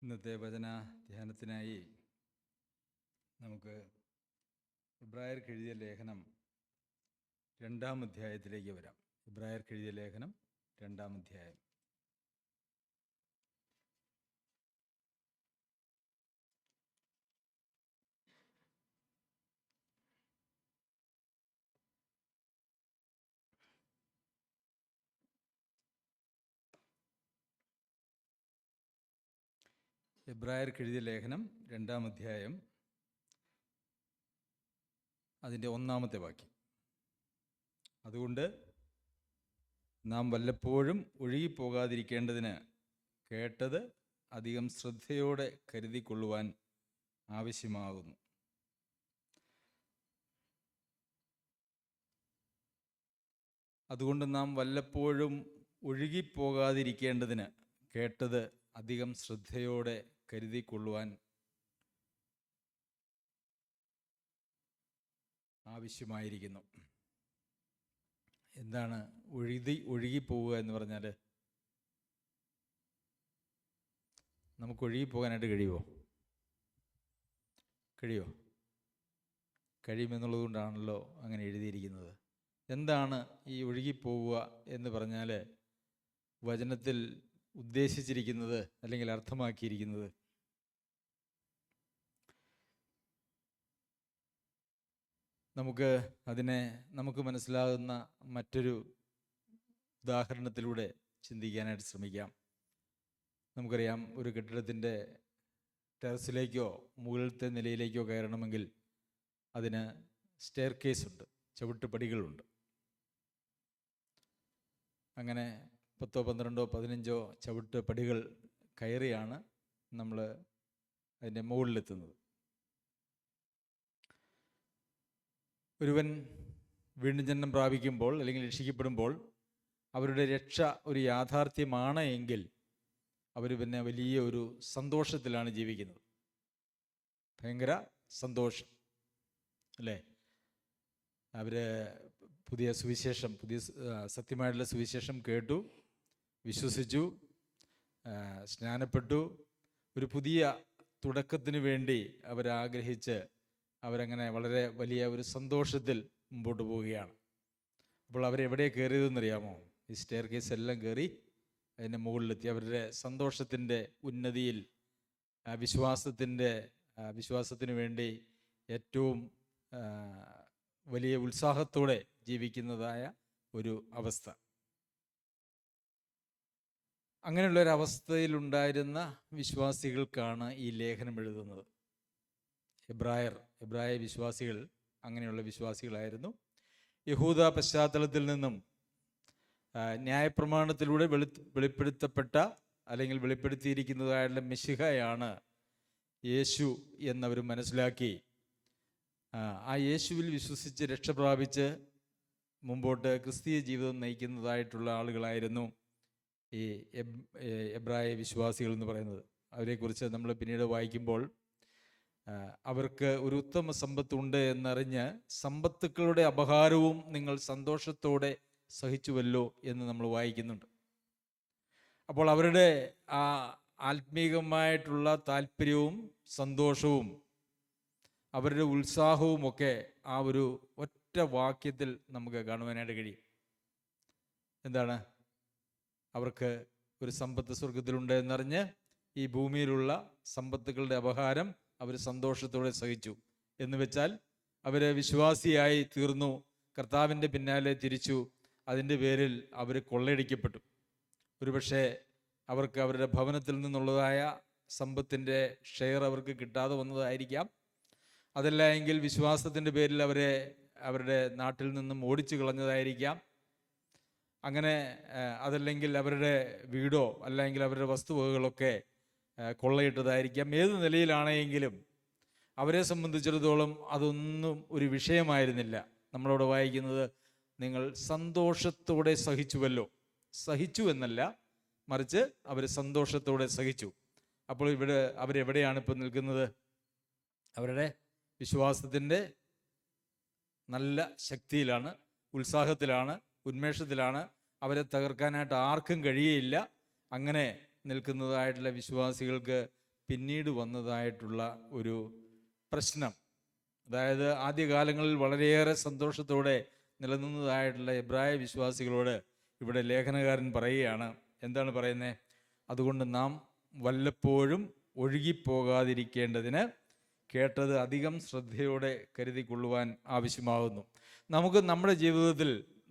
ഇന്നത്തെ വചന ധ്യാനത്തിനായി നമുക്ക് എബ്രായർക്ക് എഴുതിയ ലേഖനം 2-ാം അധ്യായത്തിലേക്ക് വരാം. എബ്രായർക്ക് എഴുതിയ ലേഖനം 2-ാം അധ്യായം. എബ്രായർക്ക് എഴുതിയ ലേഖനം 2-ാം അധ്യായം, അതിൻ്റെ 1-ാമത്തെ വാക്യം. അതുകൊണ്ട് നാം വല്ലപ്പോഴും ഒഴുകിപ്പോകാതിരിക്കേണ്ടതിന് കേട്ടത് അധികം ശ്രദ്ധയോടെ കരുതിക്കൊള്ളുവാൻ ആവശ്യമാകുന്നു. അതുകൊണ്ട് നാം വല്ലപ്പോഴും ഒഴുകിപ്പോകാതിരിക്കേണ്ടതിന് കേട്ടത് അധികം ശ്രദ്ധയോടെ കരുതിക്കൊള്ളുവാൻ ആവശ്യമായിരിക്കുന്നു. എന്താണ് ഒഴുകിപ്പോവുക എന്ന് പറഞ്ഞാൽ? നമുക്ക് ഒഴുകിപ്പോകാനായിട്ട് കഴിയുമോ? കഴിയുമെന്നുള്ളത് കൊണ്ടാണല്ലോ അങ്ങനെ എഴുതിയിരിക്കുന്നത്. എന്താണ് ഈ ഒഴുകിപ്പോവുക എന്ന് പറഞ്ഞാൽ വചനത്തിൽ ഉദ്ദേശിച്ചിരിക്കുന്നത് അല്ലെങ്കിൽ അർത്ഥമാക്കിയിരിക്കുന്നത്? നമുക്ക് മനസ്സിലാകുന്ന മറ്റൊരു ഉദാഹരണത്തിലൂടെ ചിന്തിക്കാനായിട്ട് ശ്രമിക്കാം. നമുക്കറിയാം, ഒരു കെട്ടിടത്തിൻ്റെ ടെറസിലേക്കോ മുകളിലത്തെ നിലയിലേക്കോ കയറണമെങ്കിൽ അതിന് സ്റ്റെയർ കേസ് ഉണ്ട്, ചവിട്ടുപടികളുണ്ട്. അങ്ങനെ 10, 12, 15 ചവിട്ട് പടികൾ കയറിയാണ് നമ്മൾ അതിൻ്റെ മുകളിലെത്തുന്നത്. ഒരുവൻ വീണ്ടും ജന്മം പ്രാപിക്കുമ്പോൾ അല്ലെങ്കിൽ രക്ഷിക്കപ്പെടുമ്പോൾ അവരുടെ രക്ഷ ഒരു യാഥാർത്ഥ്യമാണ് എങ്കിൽ അവർ പിന്നെ വലിയ ഒരു സന്തോഷത്തിലാണ് ജീവിക്കുന്നത്. ഭയങ്കര സന്തോഷം അല്ലേ? അവർ പുതിയ സത്യമായിട്ടുള്ള സുവിശേഷം കേട്ടു, വിശ്വസിച്ചു, സ്നാനപ്പെട്ടു, ഒരു പുതിയ തുടക്കത്തിന് വേണ്ടി അവരാഗ്രഹിച്ച് അവരങ്ങനെ വളരെ വലിയ ഒരു സന്തോഷത്തിൽ മുമ്പോട്ട് പോവുകയാണ്. അപ്പോൾ അവരെവിടെ കയറിയതെന്നറിയാമോ? ഈ സ്റ്റെയർ കേസ് എല്ലാം കയറി അതിൻ്റെ മുകളിലെത്തി. അവരുടെ സന്തോഷത്തിൻ്റെ ഉന്നതിയിൽ വിശ്വാസത്തിന് വേണ്ടി ഏറ്റവും വലിയ ഉത്സാഹത്തോടെ ജീവിക്കുന്നതായ ഒരു അവസ്ഥ. അങ്ങനെയുള്ളൊരവസ്ഥയിലുണ്ടായിരുന്ന വിശ്വാസികൾക്കാണ് ഈ ലേഖനം എഴുതുന്നത്. എബ്രായ വിശ്വാസികൾ അങ്ങനെയുള്ള വിശ്വാസികളായിരുന്നു. യഹൂദ പശ്ചാത്തലത്തിൽ നിന്നും ന്യായപ്രമാണത്തിലൂടെ വെളിപ്പെടുത്തപ്പെട്ട അല്ലെങ്കിൽ വെളിപ്പെടുത്തിയിരിക്കുന്നതായുള്ള മെശിഹയാണ് യേശു എന്നവർ മനസ്സിലാക്കി ആ യേശുവിൽ വിശ്വസിച്ച് രക്ഷ പ്രാപിച്ച് മുമ്പോട്ട് ക്രിസ്തീയ ജീവിതം നയിക്കുന്നതായിട്ടുള്ള ആളുകളായിരുന്നു ഈ എബ്രായ വിശ്വാസികൾ എന്ന് പറയുന്നത്. അവരെക്കുറിച്ച് നമ്മൾ പിന്നീട് വായിക്കുമ്പോൾ അവർക്ക് ഒരു ഉത്തമ സമ്പത്തുണ്ട് എന്നറിഞ്ഞ് സമ്പത്തുക്കളുടെ അപഹാരവും നിങ്ങൾ സന്തോഷത്തോടെ സഹിച്ചുവല്ലോ എന്ന് നമ്മൾ വായിക്കുന്നുണ്ട്. അപ്പോൾ അവരുടെ ആ ആത്മീകമായിട്ടുള്ള താല്പര്യവും സന്തോഷവും അവരുടെ ഉത്സാഹവുമൊക്കെ ആ ഒരു ഒറ്റ വാക്യത്തിൽ നമുക്ക് കാണുവാനായിട്ട് കഴിയും. എന്താണ്? അവർക്ക് ഒരു സമ്പത്ത് സ്വർഗത്തിലുണ്ട് എന്നറിഞ്ഞ് ഈ ഭൂമിയിലുള്ള സമ്പത്തുക്കളുടെ അപഹാരം അവർ സന്തോഷത്തോടെ സഹിച്ചു. എന്ന് വെച്ചാൽ അവർ വിശ്വാസിയായി തീർന്നു, കർത്താവിൻ്റെ പിന്നാലെ തിരിച്ചു. അതിൻ്റെ പേരിൽ അവർ കൊള്ളയടിക്കപ്പെട്ടു. ഒരുപക്ഷെ അവർക്ക് അവരുടെ ഭവനത്തിൽ നിന്നുള്ളതായ സമ്പത്തിൻ്റെ ഷെയർ അവർക്ക് കിട്ടാതെ വന്നതായിരിക്കാം. അതല്ല എങ്കിൽ വിശ്വാസത്തിൻ്റെ പേരിൽ അവരെ അവരുടെ നാട്ടിൽ നിന്നും ഓടിച്ചു കളഞ്ഞതായിരിക്കാം. അങ്ങനെ അതല്ലെങ്കിൽ അവരുടെ വീടോ അല്ലെങ്കിൽ അവരുടെ വസ്തുവകകളൊക്കെ കൊള്ളയിട്ടതായിരിക്കാം. ഏത് നിലയിലാണെങ്കിലും അവരെ സംബന്ധിച്ചിടത്തോളം അതൊന്നും ഒരു വിഷയമായിരുന്നില്ല. നമ്മളോട് വായിക്കുന്നത് നിങ്ങൾ സന്തോഷത്തോടെ സഹിച്ചുവല്ലോ. സഹിച്ചു എന്നല്ല, മറിച്ച് അവർ സന്തോഷത്തോടെ സഹിച്ചു. അപ്പോൾ അവരെവിടെയാണ് ഇപ്പോൾ നിൽക്കുന്നത്? അവരുടെ വിശ്വാസത്തിൻ്റെ നല്ല ശക്തിയിലാണ്, ഉത്സാഹത്തിലാണ്, ഉന്മേഷത്തിലാണ്. അവരെ തകർക്കാനായിട്ട് ആർക്കും കഴിയുകയില്ല. അങ്ങനെ നിൽക്കുന്നതായിട്ടുള്ള വിശ്വാസികൾക്ക് പിന്നീട് വന്നതായിട്ടുള്ള ഒരു പ്രശ്നം. അതായത് ആദ്യകാലങ്ങളിൽ വളരെയേറെ സന്തോഷത്തോടെ നിലനിന്നതായിട്ടുള്ള എബ്രായ വിശ്വാസികളോട് ഇവിടെ ലേഖനകാരൻ പറയുകയാണ്. എന്താണ് പറയുന്നത്? അതുകൊണ്ട് നാം വല്ലപ്പോഴും ഒഴുകിപ്പോകാതിരിക്കേണ്ടതിന് കേട്ടത് അധികം ശ്രദ്ധയോടെ കരുതിക്കൊള്ളുവാൻ ആവശ്യമാകുന്നു. നമുക്ക് നമ്മുടെ ജീവിതത്തിൽ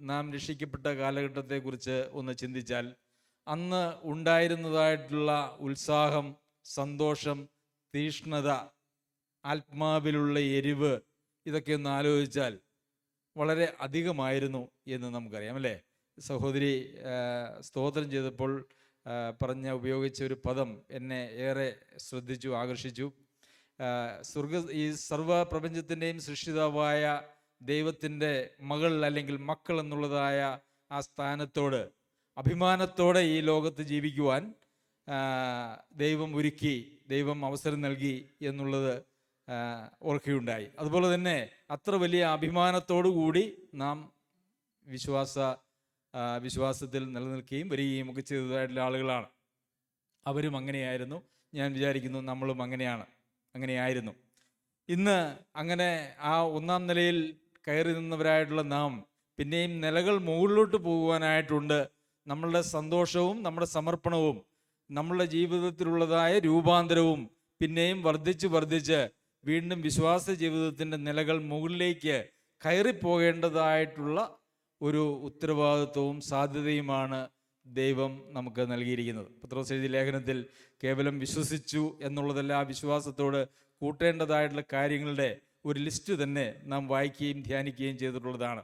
നാം രക്ഷിക്കപ്പെട്ട കാലഘട്ടത്തെക്കുറിച്ച് ഒന്ന് ചിന്തിച്ചാൽ, അന്ന് ഉണ്ടായിരുന്നതായിട്ടുള്ള ഉത്സാഹം, സന്തോഷം, തീഷ്ണത, ആത്മാവിലുള്ള എരിവ്, ഇതൊക്കെ ഒന്ന് ആലോചിച്ചാൽ വളരെ അധികമായിരുന്നു എന്ന് നമുക്കറിയാം, അല്ലേ? സഹോദരി സ്തോത്രം ചെയ്തപ്പോൾ ഉപയോഗിച്ച ഒരു പദം എന്നെ ഏറെ ശ്രദ്ധിച്ചു, ആകർഷിച്ചു. ഈ സർവപ്രപഞ്ചത്തിൻ്റെയും സൃഷ്ടിതാവായ ദൈവത്തിൻ്റെ മകൾ അല്ലെങ്കിൽ മക്കൾ എന്നുള്ളതായ ആ സ്ഥാനത്തോട് അഭിമാനത്തോടെ ഈ ലോകത്ത് ജീവിക്കുവാൻ ദൈവം ഒരുക്കി, ദൈവം അവസരം നൽകി എന്നുള്ളത് ഓർക്കുകയുണ്ടായി. അതുപോലെ തന്നെ അത്ര വലിയ അഭിമാനത്തോടു കൂടി നാം വിശ്വാസത്തിൽ നിലനിൽക്കുകയും വരികയും ഒക്കെ ചെയ്തതായിട്ടുള്ള ആളുകളാണ്. അവരും അങ്ങനെയായിരുന്നു. ഞാൻ വിചാരിക്കുന്നു നമ്മളും അങ്ങനെയായിരുന്നു. ഇന്ന് അങ്ങനെ ആ ഒന്നാം നിലയിൽ കയറി നിന്നവരായിട്ടുള്ള നാം പിന്നെയും നിലകൾ മുകളിലോട്ട് പോകുവാനായിട്ടുണ്ട്. നമ്മളുടെ സന്തോഷവും നമ്മുടെ സമർപ്പണവും നമ്മളുടെ ജീവിതത്തിലുള്ളതായ രൂപാന്തരവും പിന്നെയും വർദ്ധിച്ച് വീണ്ടും വിശ്വാസ ജീവിതത്തിൻ്റെ നിലകൾ മുകളിലേക്ക് കയറിപ്പോകേണ്ടതായിട്ടുള്ള ഒരു ഉത്തരവാദിത്വവും സാധ്യതയുമാണ് ദൈവം നമുക്ക് നൽകിയിരിക്കുന്നത്. പത്രോസ് എഴുതിയ ലേഖനത്തിൽ കേവലം വിശ്വസിച്ചു എന്നുള്ളതല്ല, ആ വിശ്വാസത്തോട് കൂട്ടേണ്ടതായിട്ടുള്ള കാര്യങ്ങളുടെ ഒരു ലിസ്റ്റ് തന്നെ നാം വായിക്കുകയും ധ്യാനിക്കുകയും ചെയ്തിട്ടുള്ളതാണ്.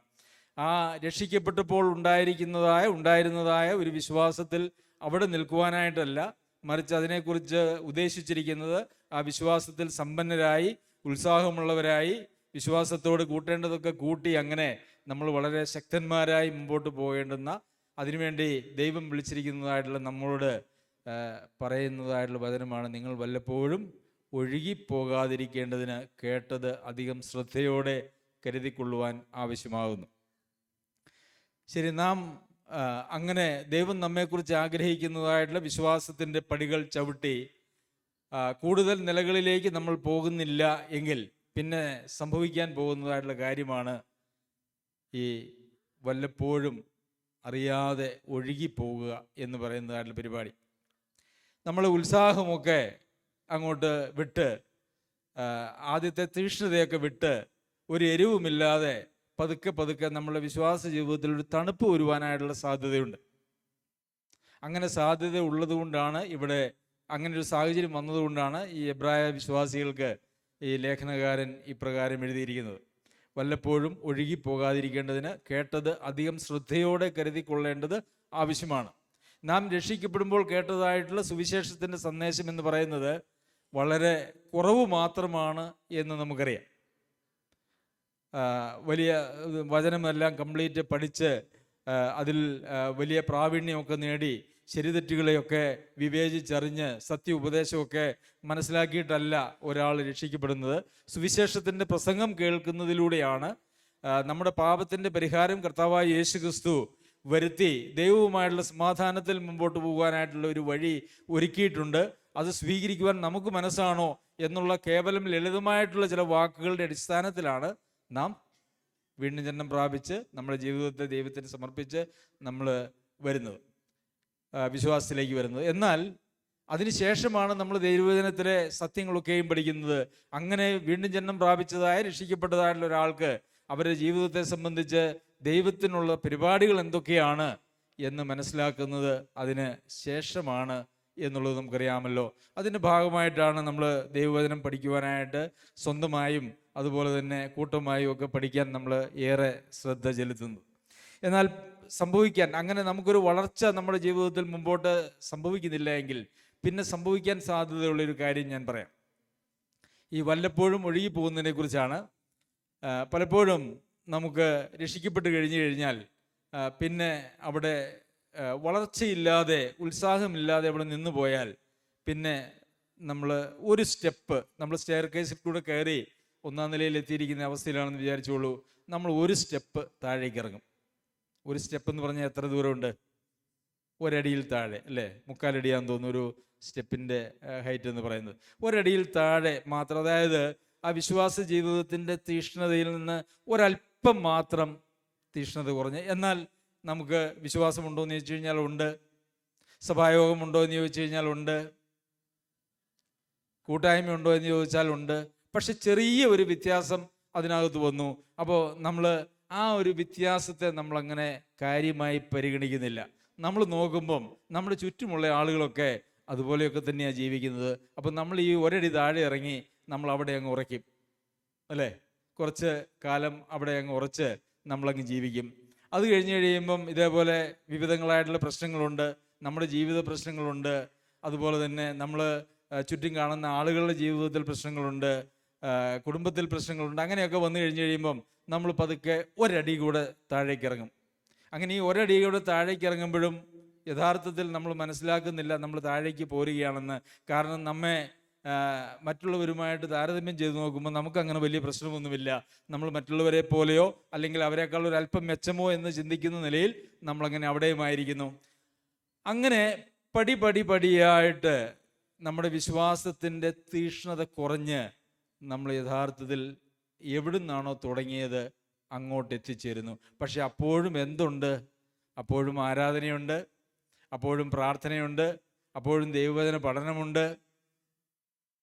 ആ രക്ഷിക്കപ്പെട്ടപ്പോൾ ഉണ്ടായിരുന്നതായ ഒരു വിശ്വാസത്തിൽ അവിടെ നിൽക്കുവാനായിട്ടല്ല, മറിച്ച് അതിനെക്കുറിച്ച് ഉദ്ദേശിച്ചിരിക്കുന്നത് ആ വിശ്വാസത്തിൽ സമ്പന്നരായി ഉത്സാഹമുള്ളവരായി വിശ്വാസത്തോട് കൂട്ടേണ്ടതൊക്കെ കൂട്ടി അങ്ങനെ നമ്മൾ വളരെ ശക്തന്മാരായി മുമ്പോട്ട് പോകേണ്ടുന്ന, അതിനുവേണ്ടി ദൈവം വിളിച്ചിരിക്കുന്നതായിട്ടുള്ള നമ്മളോട് പറയുന്നതായിട്ടുള്ള വചനമാണ്, നിങ്ങൾ വല്ലപ്പോഴും ഒഴുകിപ്പോകാതിരിക്കേണ്ടതിന് കേട്ടത് അധികം ശ്രദ്ധയോടെ കരുതിക്കൊള്ളുവാൻ ആവശ്യമാകുന്നു. ശരി, നാം അങ്ങനെ ദൈവം നമ്മെക്കുറിച്ച് ആഗ്രഹിക്കുന്നതായിട്ടുള്ള വിശ്വാസത്തിൻ്റെ പടികൾ ചവിട്ടി കൂടുതൽ നിലകളിലേക്ക് നമ്മൾ പോകുന്നില്ല എങ്കിൽ പിന്നെ സംഭവിക്കാൻ പോകുന്നതായിട്ടുള്ള കാര്യമാണ് ഈ വല്ലപ്പോഴും അറിയാതെ ഒഴുകിപ്പോവുക എന്ന് പറയുന്നതായിട്ടുള്ള പരിപാടി. നമ്മൾ ഉത്സാഹമൊക്കെ അങ്ങോട്ട് വിട്ട്, ആദ്യത്തെ തീഷ്ണതയൊക്കെ വിട്ട്, ഒരു എരിവുമില്ലാതെ പതുക്കെ നമ്മളുടെ വിശ്വാസ ജീവിതത്തിൽ ഒരു തണുപ്പ് വരുവാനായിട്ടുള്ള സാധ്യതയുണ്ട്. അങ്ങനെ സാധ്യത ഉള്ളത് കൊണ്ടാണ് ഇവിടെ അങ്ങനെ ഒരു സാഹചര്യം വന്നതുകൊണ്ടാണ് ഈ എബ്രായ വിശ്വാസികൾക്ക് ഈ ലേഖനകാരൻ ഇപ്രകാരം എഴുതിയിരിക്കുന്നത്. വല്ലപ്പോഴും ഒഴുകിപ്പോകാതിരിക്കേണ്ടതിന് കേട്ടത് അധികം ശ്രദ്ധയോടെ കരുതിക്കൊള്ളേണ്ടത് ആവശ്യമാണ്. നാം രക്ഷിക്കപ്പെടുമ്പോൾ കേട്ടതായിട്ടുള്ള സുവിശേഷത്തിൻ്റെ സന്ദേശം എന്ന് പറയുന്നത് വളരെ കുറവ് മാത്രമാണ് എന്ന് നമുക്കറിയാം. വലിയ വചനമെല്ലാം കംപ്ലീറ്റ് പഠിച്ച് അതിൽ വലിയ പ്രാവീണ്യമൊക്കെ നേടി ശരിതെറ്റുകളെയൊക്കെ വിവേചിച്ചറിഞ്ഞ് സത്യ ഉപദേശമൊക്കെ മനസ്സിലാക്കിയിട്ടല്ല ഒരാൾ രക്ഷിക്കപ്പെടുന്നത്. സുവിശേഷത്തിൻ്റെ പ്രസംഗം കേൾക്കുന്നതിലൂടെയാണ്. നമ്മുടെ പാപത്തിൻ്റെ പരിഹാരം കർത്താവായ യേശു ക്രിസ്തു വരുത്തി ദൈവവുമായിട്ടുള്ള സമാധാനത്തിൽ മുമ്പോട്ട് പോകാനായിട്ടുള്ള ഒരു വഴി ഒരുക്കിയിട്ടുണ്ട്. അത് സ്വീകരിക്കുവാൻ നമുക്ക് മനസ്സാണോ എന്നുള്ള കേവലം ലളിതമായിട്ടുള്ള ചില വാക്കുകളുടെ അടിസ്ഥാനത്തിലാണ് നാം വീണ്ടും ജന്മം പ്രാപിച്ച് നമ്മുടെ ജീവിതത്തെ ദൈവത്തിന് സമർപ്പിച്ച് നമ്മൾ വരുന്നത്, വിശ്വാസത്തിലേക്ക് വരുന്നത്. എന്നാൽ അതിനുശേഷമാണ് നമ്മൾ ദൈവവചനത്തിലെ സത്യങ്ങളൊക്കെയും പഠിക്കുന്നത്. അങ്ങനെ വീണ്ടും ജന്മം പ്രാപിച്ചതായ രക്ഷിക്കപ്പെട്ടതായിട്ടുള്ള ഒരാൾക്ക് അവരുടെ ജീവിതത്തെ സംബന്ധിച്ച് ദൈവത്തിനുള്ള പരിപാടികൾ എന്തൊക്കെയാണ് എന്ന് മനസ്സിലാക്കുന്നത് അതിന് ശേഷമാണ് എന്നുള്ളത് നമുക്കറിയാമല്ലോ. അതിൻ്റെ ഭാഗമായിട്ടാണ് നമ്മൾ ദൈവവചനം പഠിക്കുവാനായിട്ട് സ്വന്തമായും അതുപോലെ തന്നെ കൂട്ടമായും ഒക്കെ പഠിക്കാൻ നമ്മൾ ഏറെ ശ്രദ്ധ ചെലുത്തുന്നത്. എന്നാൽ അങ്ങനെ നമുക്കൊരു വളർച്ച നമ്മുടെ ജീവിതത്തിൽ മുമ്പോട്ട് സംഭവിക്കുന്നില്ല എങ്കിൽ പിന്നെ സംഭവിക്കാൻ സാധ്യതയുള്ളൊരു കാര്യം ഞാൻ പറയാം. ഈ വല്ലപ്പോഴും ഒഴുകി പോകുന്നതിനെ കുറിച്ചാണ്. പലപ്പോഴും നമുക്ക് രക്ഷിക്കപ്പെട്ട് കഴിഞ്ഞാൽ പിന്നെ അവിടെ വളർച്ചയില്ലാതെ ഉത്സാഹമില്ലാതെ അവിടെ നിന്ന് പോയാൽ പിന്നെ നമ്മൾ ഒരു സ്റ്റെപ്പ്, നമ്മൾ സ്റ്റെയർ കേസിൽ കൂടെ കയറി ഒന്നാം നിലയിൽ എത്തിയിരിക്കുന്ന അവസ്ഥയിലാണെന്ന് വിചാരിച്ചോളൂ. നമ്മൾ ഒരു സ്റ്റെപ്പ് താഴേക്ക് ഇറങ്ങും. ഒരു സ്റ്റെപ്പ് എന്ന് പറഞ്ഞാൽ എത്ര ദൂരമുണ്ട്? ഒരടിയിൽ താഴെ, അല്ലേ? 3/4 അടിയാന്ന് തോന്നുന്നു. ഒരു സ്റ്റെപ്പിൻ്റെ ഹൈറ്റ് എന്ന് പറയുന്നത്. ഒരടിയിൽ താഴെ മാത്രം, അതായത് ആ വിശ്വാസ ജീവിതത്തിൻ്റെ തീക്ഷ്ണതയിൽ നിന്ന് ഒരല്പം മാത്രം തീക്ഷ്ണത കുറഞ്ഞ്. എന്നാൽ നമുക്ക് വിശ്വാസമുണ്ടോ എന്ന് ചോദിച്ചു കഴിഞ്ഞാൽ ഉണ്ട്, സഭായോഗമുണ്ടോ എന്ന് ചോദിച്ചു കഴിഞ്ഞാൽ ഉണ്ട്, കൂട്ടായ്മയുണ്ടോ എന്ന് ചോദിച്ചാൽ ഉണ്ട്. പക്ഷെ ചെറിയ ഒരു വ്യത്യാസം അതിനകത്ത് വന്നു. അപ്പോൾ നമ്മൾ ആ ഒരു വ്യത്യാസത്തെ നമ്മളങ്ങനെ കാര്യമായി പരിഗണിക്കുന്നില്ല. നമ്മൾ നോക്കുമ്പം നമ്മുടെ ചുറ്റുമുള്ള ആളുകളൊക്കെ അതുപോലെയൊക്കെ തന്നെയാണ് ജീവിക്കുന്നത്. അപ്പം നമ്മൾ ഈ ഒരടി താഴെ ഇറങ്ങി നമ്മൾ അവിടെ അങ്ങ് ഉറയ്ക്കും, അല്ലേ? കുറച്ച് കാലം അവിടെ അങ്ങ് ഉറച്ച് നമ്മളങ്ങ് ജീവിക്കും. അത് കഴിഞ്ഞ് കഴിയുമ്പം ഇതേപോലെ വിവിധങ്ങളായിട്ടുള്ള പ്രശ്നങ്ങളുണ്ട്, നമ്മുടെ ജീവിത പ്രശ്നങ്ങളുണ്ട്, അതുപോലെ തന്നെ നമ്മൾ ചുറ്റും കാണുന്ന ആളുകളുടെ ജീവിതത്തിൽ പ്രശ്നങ്ങളുണ്ട്, കുടുംബത്തിൽ പ്രശ്നങ്ങളുണ്ട്. അങ്ങനെയൊക്കെ വന്നു കഴിഞ്ഞ് കഴിയുമ്പം നമ്മൾ പതുക്കെ ഒരടി കൂടെ താഴേക്ക് ഇറങ്ങും. അങ്ങനെ ഈ ഒരടി കൂടെ താഴേക്ക് ഇറങ്ങുമ്പോഴും യഥാർത്ഥത്തിൽ നമ്മൾ മനസ്സിലാക്കുന്നില്ല നമ്മൾ താഴേക്ക് പോരുകയാണെന്ന്. കാരണം നമ്മെ മറ്റുള്ളവരുമായിട്ട് താരതമ്യം ചെയ്ത് നോക്കുമ്പോൾ നമുക്കങ്ങനെ വലിയ പ്രശ്നമൊന്നുമില്ല. നമ്മൾ മറ്റുള്ളവരെ പോലെയോ അല്ലെങ്കിൽ അവരെക്കാൾ ഒരു അല്പം മെച്ചമോ എന്ന് ചിന്തിക്കുന്ന നിലയിൽ നമ്മളങ്ങനെ അവിടെയുമായിരിക്കുന്നു. അങ്ങനെ പടിയായിട്ട് നമ്മുടെ വിശ്വാസത്തിൻ്റെ തീക്ഷ്ണത കുറഞ്ഞ് നമ്മൾ യഥാർത്ഥത്തിൽ എവിടുന്നാണോ തുടങ്ങിയത് അങ്ങോട്ട് എത്തിച്ചേരുന്നു. പക്ഷെ അപ്പോഴും എന്തുണ്ട്? അപ്പോഴും ആരാധനയുണ്ട്, അപ്പോഴും പ്രാർത്ഥനയുണ്ട്, അപ്പോഴും ദൈവവചന പഠനമുണ്ട്,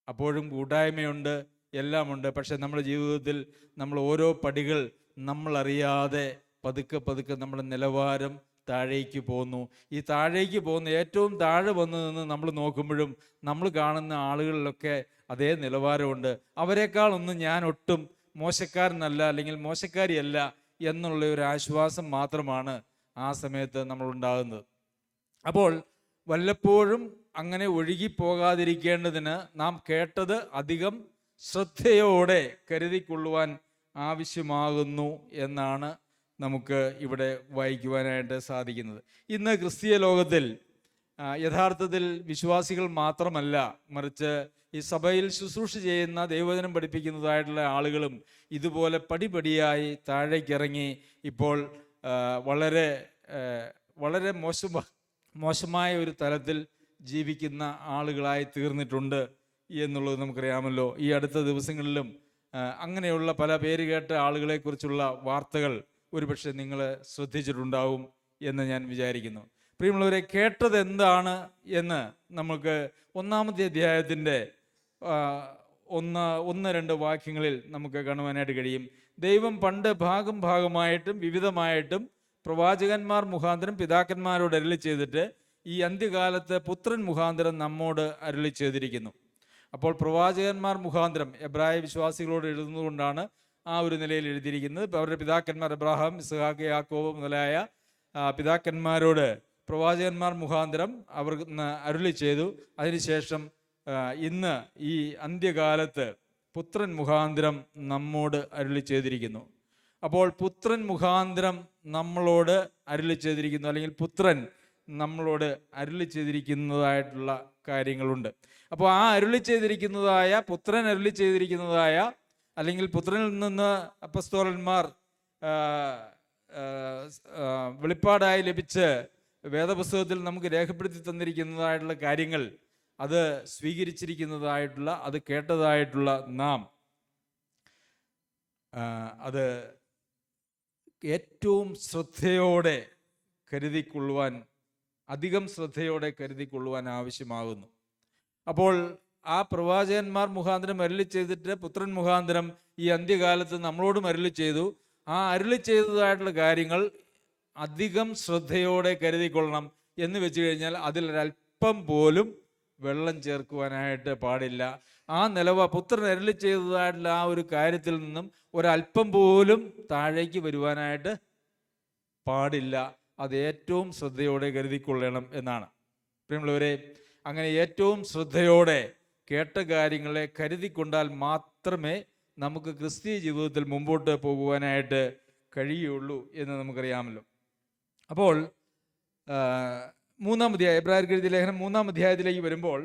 അപ്പോഴും കൂട്ടായ്മയുണ്ട്, എല്ലാമുണ്ട്. പക്ഷെ നമ്മുടെ ജീവിതത്തിൽ നമ്മൾ ഓരോ പടികൾ നമ്മളറിയാതെ പതുക്കെ നമ്മുടെ നിലവാരം താഴേക്ക് പോകുന്നു. ഈ താഴേക്ക് പോകുന്ന ഏറ്റവും താഴെ വന്നു നിന്ന് നമ്മൾ നോക്കുമ്പോഴും നമ്മൾ കാണുന്ന ആളുകളിലൊക്കെ അതേ നിലവാരമുണ്ട്. അവരെക്കാളൊന്നും ഞാൻ ഒട്ടും മോശക്കാരനല്ല അല്ലെങ്കിൽ മോശക്കാരിയല്ല എന്നുള്ള ഒരു ആശ്വാസം മാത്രമാണ് ആ സമയത്ത് നമ്മളുണ്ടാകുന്നത്. അപ്പോൾ വല്ലപ്പോഴും അങ്ങനെ ഒഴുകിപ്പോകാതിരിക്കേണ്ടതിന് നാം കേട്ടത് അധികം ശ്രദ്ധയോടെ കരുതിക്കൊള്ളുവാൻ ആവശ്യമാകുന്നു എന്നാണ് നമുക്ക് ഇവിടെ വായിക്കുവാനായിട്ട് സാധിക്കുന്നത്. ഇന്ന് ക്രിസ്തീയ ലോകത്തിൽ യഥാർത്ഥത്തിൽ വിശ്വാസികൾ മാത്രമല്ല, മറിച്ച് ഈ സഭയിൽ ശുശ്രൂഷ ചെയ്യുന്ന ദൈവവചനം പഠിപ്പിക്കുന്നതായിട്ടുള്ള ആളുകളും ഇതുപോലെ പടിപടിയായി താഴേക്കിറങ്ങി ഇപ്പോൾ വളരെ വളരെ മോശമായ ഒരു തലത്തിൽ ജീവിക്കുന്ന ആളുകളായി തീർന്നിട്ടുണ്ട് എന്നുള്ളത് നമുക്കറിയാമല്ലോ. ഈ അടുത്ത ദിവസങ്ങളിലും അങ്ങനെയുള്ള പല പേര് കേട്ട ആളുകളെക്കുറിച്ചുള്ള വാർത്തകൾ ഒരുപക്ഷെ നിങ്ങൾ ശ്രദ്ധിച്ചിട്ടുണ്ടാവും എന്ന് ഞാൻ വിചാരിക്കുന്നു. പ്രിയമുള്ളവരെ, കേട്ടത് എന്താണ് എന്ന് നമുക്ക് ഒന്നാമത്തെ അധ്യായത്തിൻ്റെ 1-2 വാക്യങ്ങളിൽ നമുക്ക് കാണുവാനായിട്ട് കഴിയും. ദൈവം പണ്ട് ഭാഗമായിട്ടും വിവിധമായിട്ടും പ്രവാചകന്മാർ മുഖാന്തരം പിതാക്കന്മാരോട് അരുളി ചെയ്തിട്ട് ഈ അന്ത്യകാലത്ത് പുത്രൻ മുഖാന്തരം നമ്മോട് അരുളി ചെയ്തിരിക്കുന്നു. അപ്പോൾ പ്രവാചകന്മാർ മുഖാന്തരം എബ്രായ വിശ്വാസികളോട് എഴുതുന്നതുകൊണ്ടാണ് ആ ഒരു നിലയിൽ എഴുതിയിരിക്കുന്നത്. അവരുടെ പിതാക്കന്മാർ എബ്രാഹാം, ഇസ്ഹാക്ക്, യാക്കോബ് മുതലായ പിതാക്കന്മാരോട് പ്രവാചകന്മാർ മുഖാന്തരം അവർ അരുളി ചെയ്തു. അതിനുശേഷം ഇന്ന് ഈ അന്ത്യകാലത്ത് പുത്രൻ മുഖാന്തരം നമ്മോട് അരുളി ചെയ്തിരിക്കുന്നു. അപ്പോൾ പുത്രൻ മുഖാന്തരം നമ്മളോട് അരുളി ചെയ്തിരിക്കുന്നു, അല്ലെങ്കിൽ പുത്രൻ നമ്മളോട് അരുളി ചെയ്തിരിക്കുന്നതായിട്ടുള്ള കാര്യങ്ങളുണ്ട്. അപ്പോൾ ആ അരുളി ചെയ്തിരിക്കുന്നതായ പുത്രൻ അരുളി ചെയ്തിരിക്കുന്നതായ അല്ലെങ്കിൽ പുത്രനിൽ നിന്ന് അപ്പസ്തോലന്മാർ വെളിപ്പാടായി ലഭിച്ച് വേദപുസ്തകത്തിൽ നമുക്ക് രേഖപ്പെടുത്തി തന്നിരിക്കുന്നതായിട്ടുള്ള കാര്യങ്ങൾ, അത് സ്വീകരിച്ചിരിക്കുന്നതായിട്ടുള്ള, അത് കേട്ടതായിട്ടുള്ള നാം അത് ഏറ്റവും ശ്രദ്ധയോടെ കരുതിക്കൊള്ളുവാൻ, അധികം ശ്രദ്ധയോടെ കരുതിക്കൊള്ളുവാൻ ആവശ്യമാകുന്നു. അപ്പോൾ ആ പ്രവാചകന്മാർ മുഖാന്തരം അരുളി ചെയ്തിട്ട് പുത്രൻ മുഖാന്തരം ഈ അന്ത്യകാലത്ത് നമ്മളോടും അരുളി ചെയ്തു. ആ അരുളി ചെയ്തതായിട്ടുള്ള കാര്യങ്ങൾ അധികം ശ്രദ്ധയോടെ കരുതിക്കൊള്ളണം എന്ന് വെച്ച് കഴിഞ്ഞാൽ അതിലൊരല്പം പോലും വെള്ളം ചേർക്കുവാനായിട്ട് പാടില്ല. ആ പുത്രൻ അരുളി ചെയ്തതായിട്ടുള്ള ആ ഒരു കാര്യത്തിൽ നിന്നും ഒരല്പം പോലും താഴേക്ക് വരുവാനായിട്ട് പാടില്ല. അത് ഏറ്റവും ശ്രദ്ധയോടെ കരുതിക്കൊള്ളണം എന്നാണ്. പ്രിയമുള്ളവരെ, അങ്ങനെ ഏറ്റവും ശ്രദ്ധയോടെ കേട്ട കാര്യങ്ങളെ കരുതിക്കൊണ്ടാൽ മാത്രമേ നമുക്ക് ക്രിസ്തീയ ജീവിതത്തിൽ മുമ്പോട്ട് പോകുവാനായിട്ട് കഴിയുള്ളൂ എന്ന് നമുക്കറിയാമല്ലോ. അപ്പോൾ 3-ാം അധ്യായം, എബ്രായർക്ക് എഴുതിയ ലേഖനം 3-ാം അധ്യായത്തിലേക്ക് വരുമ്പോൾ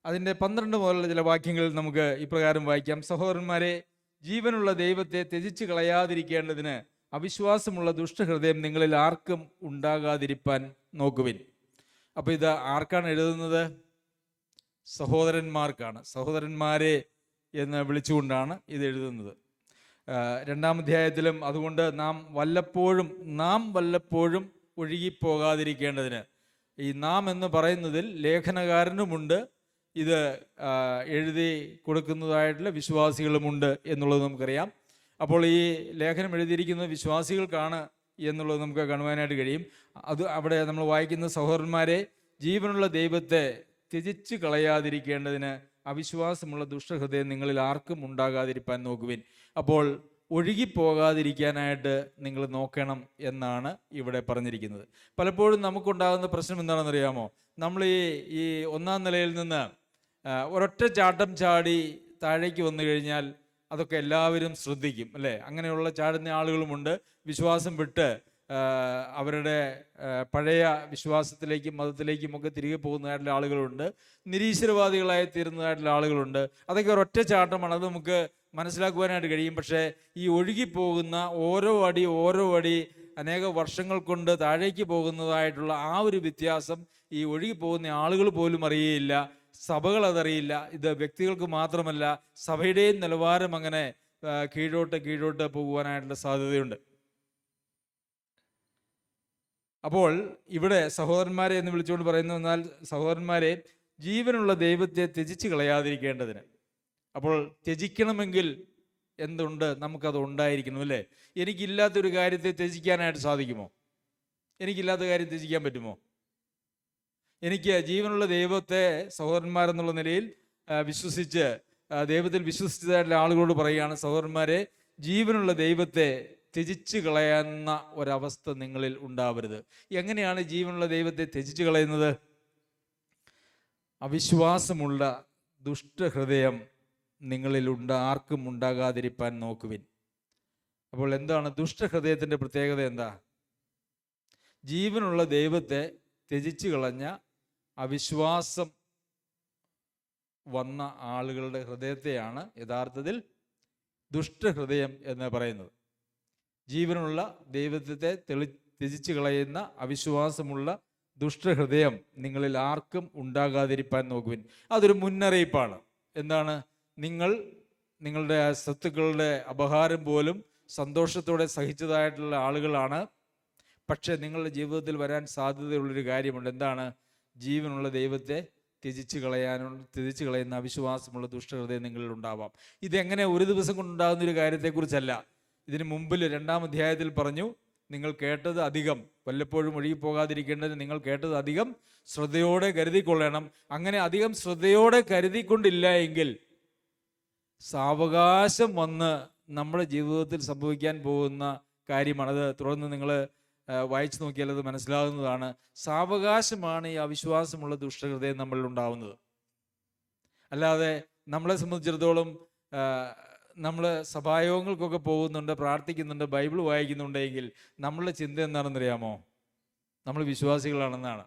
അതിൻ്റെ 12 മുതലുള്ള ചില വാക്യങ്ങൾ നമുക്ക് ഇപ്രകാരം വായിക്കാം. സഹോദരന്മാരെ, ജീവനുള്ള ദൈവത്തെ ത്യജിച്ച് അപ്പോൾ ഇത് ആർക്കാണ് എഴുതുന്നത്? സഹോദരന്മാർക്കാണ്. സഹോദരന്മാരെ എന്ന് വിളിച്ചുകൊണ്ടാണ് ഇത് എഴുതുന്നത്. 2-ാം അധ്യായത്തിലും അതുകൊണ്ട് നാം വല്ലപ്പോഴും ഒഴുകിപ്പോകാതിരിക്കേണ്ടതിന്, ഈ നാം എന്ന് പറയുന്നതിൽ ലേഖനകാരനുമുണ്ട്, ഇത് എഴുതി കൊടുക്കുന്നതായിട്ടുള്ള വിശ്വാസികളുമുണ്ട് എന്നുള്ളത് നമുക്കറിയാം. അപ്പോൾ ഈ ലേഖനം എഴുതിയിരിക്കുന്നത് വിശ്വാസികൾക്കാണ് എന്നുള്ളത് നമുക്ക് കാണുവാനായിട്ട് കഴിയും. അത് അവിടെ നമ്മൾ വായിക്കുന്ന സഹോദരന്മാരെ, ജീവനുള്ള ദൈവത്തെ ത്യജിച്ച് കളയാതിരിക്കേണ്ടതിന് അവിശ്വാസമുള്ള ദുഷ്ടഹൃദയം നിങ്ങളിൽ ആർക്കും ഉണ്ടാകാതിരിക്കാൻ നോക്കുവിൻ. അപ്പോൾ ഒഴുകിപ്പോകാതിരിക്കാനായിട്ട് നിങ്ങൾ നോക്കണം എന്നാണ് ഇവിടെ പറഞ്ഞിരിക്കുന്നത്. പലപ്പോഴും നമുക്കുണ്ടാകുന്ന പ്രശ്നം എന്താണെന്നറിയാമോ? നമ്മൾ ഈ 1-ാം നിലയിൽ നിന്ന് ഒരൊറ്റ ചാട്ടം ചാടി താഴേക്ക് വന്നു കഴിഞ്ഞാൽ അതൊക്കെ എല്ലാവരും ശ്രദ്ധിക്കും, അല്ലേ? അങ്ങനെയുള്ള ചാടുന്ന ആളുകളുമുണ്ട്. വിശ്വാസം വിട്ട് അവരുടെ പഴയ വിശ്വാസത്തിലേക്കും മതത്തിലേക്കും ഒക്കെ തിരികെ പോകുന്നതായിട്ടുള്ള ആളുകളുണ്ട്. നിരീശ്വരവാദികളായി തീരുന്നതായിട്ടുള്ള ആളുകളുണ്ട്. അതൊക്കെ ഒരൊറ്റ ചാട്ടമാണ്, അത് നമുക്ക് മനസ്സിലാക്കുവാനായിട്ട് കഴിയും. പക്ഷേ ഈ ഒഴുകിപ്പോകുന്ന ഓരോ അടി അനേക വർഷങ്ങൾ കൊണ്ട് താഴേക്ക് പോകുന്നതായിട്ടുള്ള ആ ഒരു വ്യത്യാസം ഈ ഒഴുകിപ്പോകുന്ന ആളുകൾ പോലും അറിയുകയില്ല, സഭകൾ അതറിയില്ല. ഇത് വ്യക്തികൾക്ക് മാത്രമല്ല, സഭയുടെയും നിലവാരം അങ്ങനെ കീഴോട്ട് പോകുവാനായിട്ടുള്ള സാധ്യതയുണ്ട്. അപ്പോൾ ഇവിടെ സഹോദരന്മാരെ എന്ന് വിളിച്ചുകൊണ്ട് പറയുന്നു, എന്നാൽ സഹോദരന്മാരെ, ജീവനുള്ള ദൈവത്തെ ത്യജിച്ച് കളയാതിരിക്കേണ്ടതിന്. അപ്പോൾ ത്യജിക്കണമെങ്കിൽ എന്തുണ്ട്? നമുക്കത് ഉണ്ടായിരിക്കണം, അല്ലേ? എനിക്കില്ലാത്തൊരു കാര്യത്തെ ത്യജിക്കാനായിട്ട് സാധിക്കുമോ? എനിക്കില്ലാത്ത കാര്യം ത്യജിക്കാൻ പറ്റുമോ? എനിക്ക് ജീവനുള്ള ദൈവത്തെ സഹോദരന്മാരെന്നുള്ള നിലയിൽ വിശ്വസിച്ച് ദൈവത്തിൽ വിശ്വസിച്ചതായിട്ടുള്ള ആളുകളോട് പറയുകയാണ്, സഹോദരന്മാരെ, ജീവനുള്ള ദൈവത്തെ ത്യജിച്ച് കളയുന്ന ഒരവസ്ഥ നിങ്ങളിൽ ഉണ്ടാവരുത്. എങ്ങനെയാണ് ജീവനുള്ള ദൈവത്തെ ത്യജിച്ച് കളയുന്നത്? അവിശ്വാസമുള്ള ദുഷ്ടഹൃദയം നിങ്ങളിൽ ആർക്കും ഉണ്ടാകാതിരിക്കാൻ നോക്കുവിൻ. അപ്പോൾ എന്താണ് ദുഷ്ടഹൃദയത്തിൻ്റെ പ്രത്യേകത? എന്താ? ജീവനുള്ള ദൈവത്തെ ത്യജിച്ച് കളഞ്ഞ അവിശ്വാസം വന്ന ആളുകളുടെ ഹൃദയത്തെയാണ് യഥാർത്ഥത്തിൽ ദുഷ്ടഹൃദയം എന്ന് പറയുന്നത്. ജീവനുള്ള ദൈവത്തെ ത്യജിച്ച് കളയുന്ന അവിശ്വാസമുള്ള ദുഷ്ടഹൃദയം നിങ്ങളിൽ ആർക്കും ഉണ്ടാകാതിരിക്കാൻ നോക്കുവിൻ. അതൊരു മുന്നറിയിപ്പാണ്. എന്താണ്? നിങ്ങളുടെ സ്വത്തുക്കളുടെ അപഹാരം പോലും സന്തോഷത്തോടെ സഹിച്ചതായിട്ടുള്ള ആളുകളാണ്. പക്ഷെ നിങ്ങളുടെ ജീവിതത്തിൽ വരാൻ സാധ്യതയുള്ളൊരു കാര്യമുണ്ട്. എന്താണ്? ജീവനുള്ള ദൈവത്തെ ത്യജിച്ച് കളയുന്ന അവിശ്വാസമുള്ള ദുഷ്ടഹൃദയം നിങ്ങളിൽ ഉണ്ടാവാം. ഇതെങ്ങനെ ഒരു ദിവസം കൊണ്ടുണ്ടാകുന്ന ഒരു കാര്യത്തെക്കുറിച്ചല്ല. ഇതിന് മുമ്പിൽ 2-ാം അധ്യായത്തിൽ പറഞ്ഞു, നിങ്ങൾ കേട്ടത് അധികം, വല്ലപ്പോഴും ഒഴുകിപ്പോകാതിരിക്കേണ്ടത് നിങ്ങൾ കേട്ടത് അധികം ശ്രദ്ധയോടെ കരുതിക്കൊള്ളണം. അങ്ങനെ അധികം ശ്രദ്ധയോടെ കരുതിക്കൊണ്ടില്ല എങ്കിൽ സാവകാശം വന്ന് നമ്മുടെ ജീവിതത്തിൽ സംഭവിക്കാൻ പോകുന്ന കാര്യമാണ്. അത് തുടർന്ന് നിങ്ങൾ വായിച്ചു നോക്കിയാൽ അത് മനസ്സിലാകുന്നതാണ്. സാവകാശമാണ് ഈ അവിശ്വാസമുള്ള ദുഷ്ടഹൃദയം നമ്മളിൽ ഉണ്ടാവുന്നത്. അല്ലാതെ നമ്മളെ സംബന്ധിച്ചിടത്തോളം നമ്മൾ സഭായോഗങ്ങൾക്കൊക്കെ പോകുന്നുണ്ട്, പ്രാർത്ഥിക്കുന്നുണ്ട്, ബൈബിൾ വായിക്കുന്നുണ്ടെങ്കിൽ നമ്മളുടെ ചിന്ത എന്താണെന്നറിയാമോ? നമ്മൾ വിശ്വാസികളാണെന്നാണ്.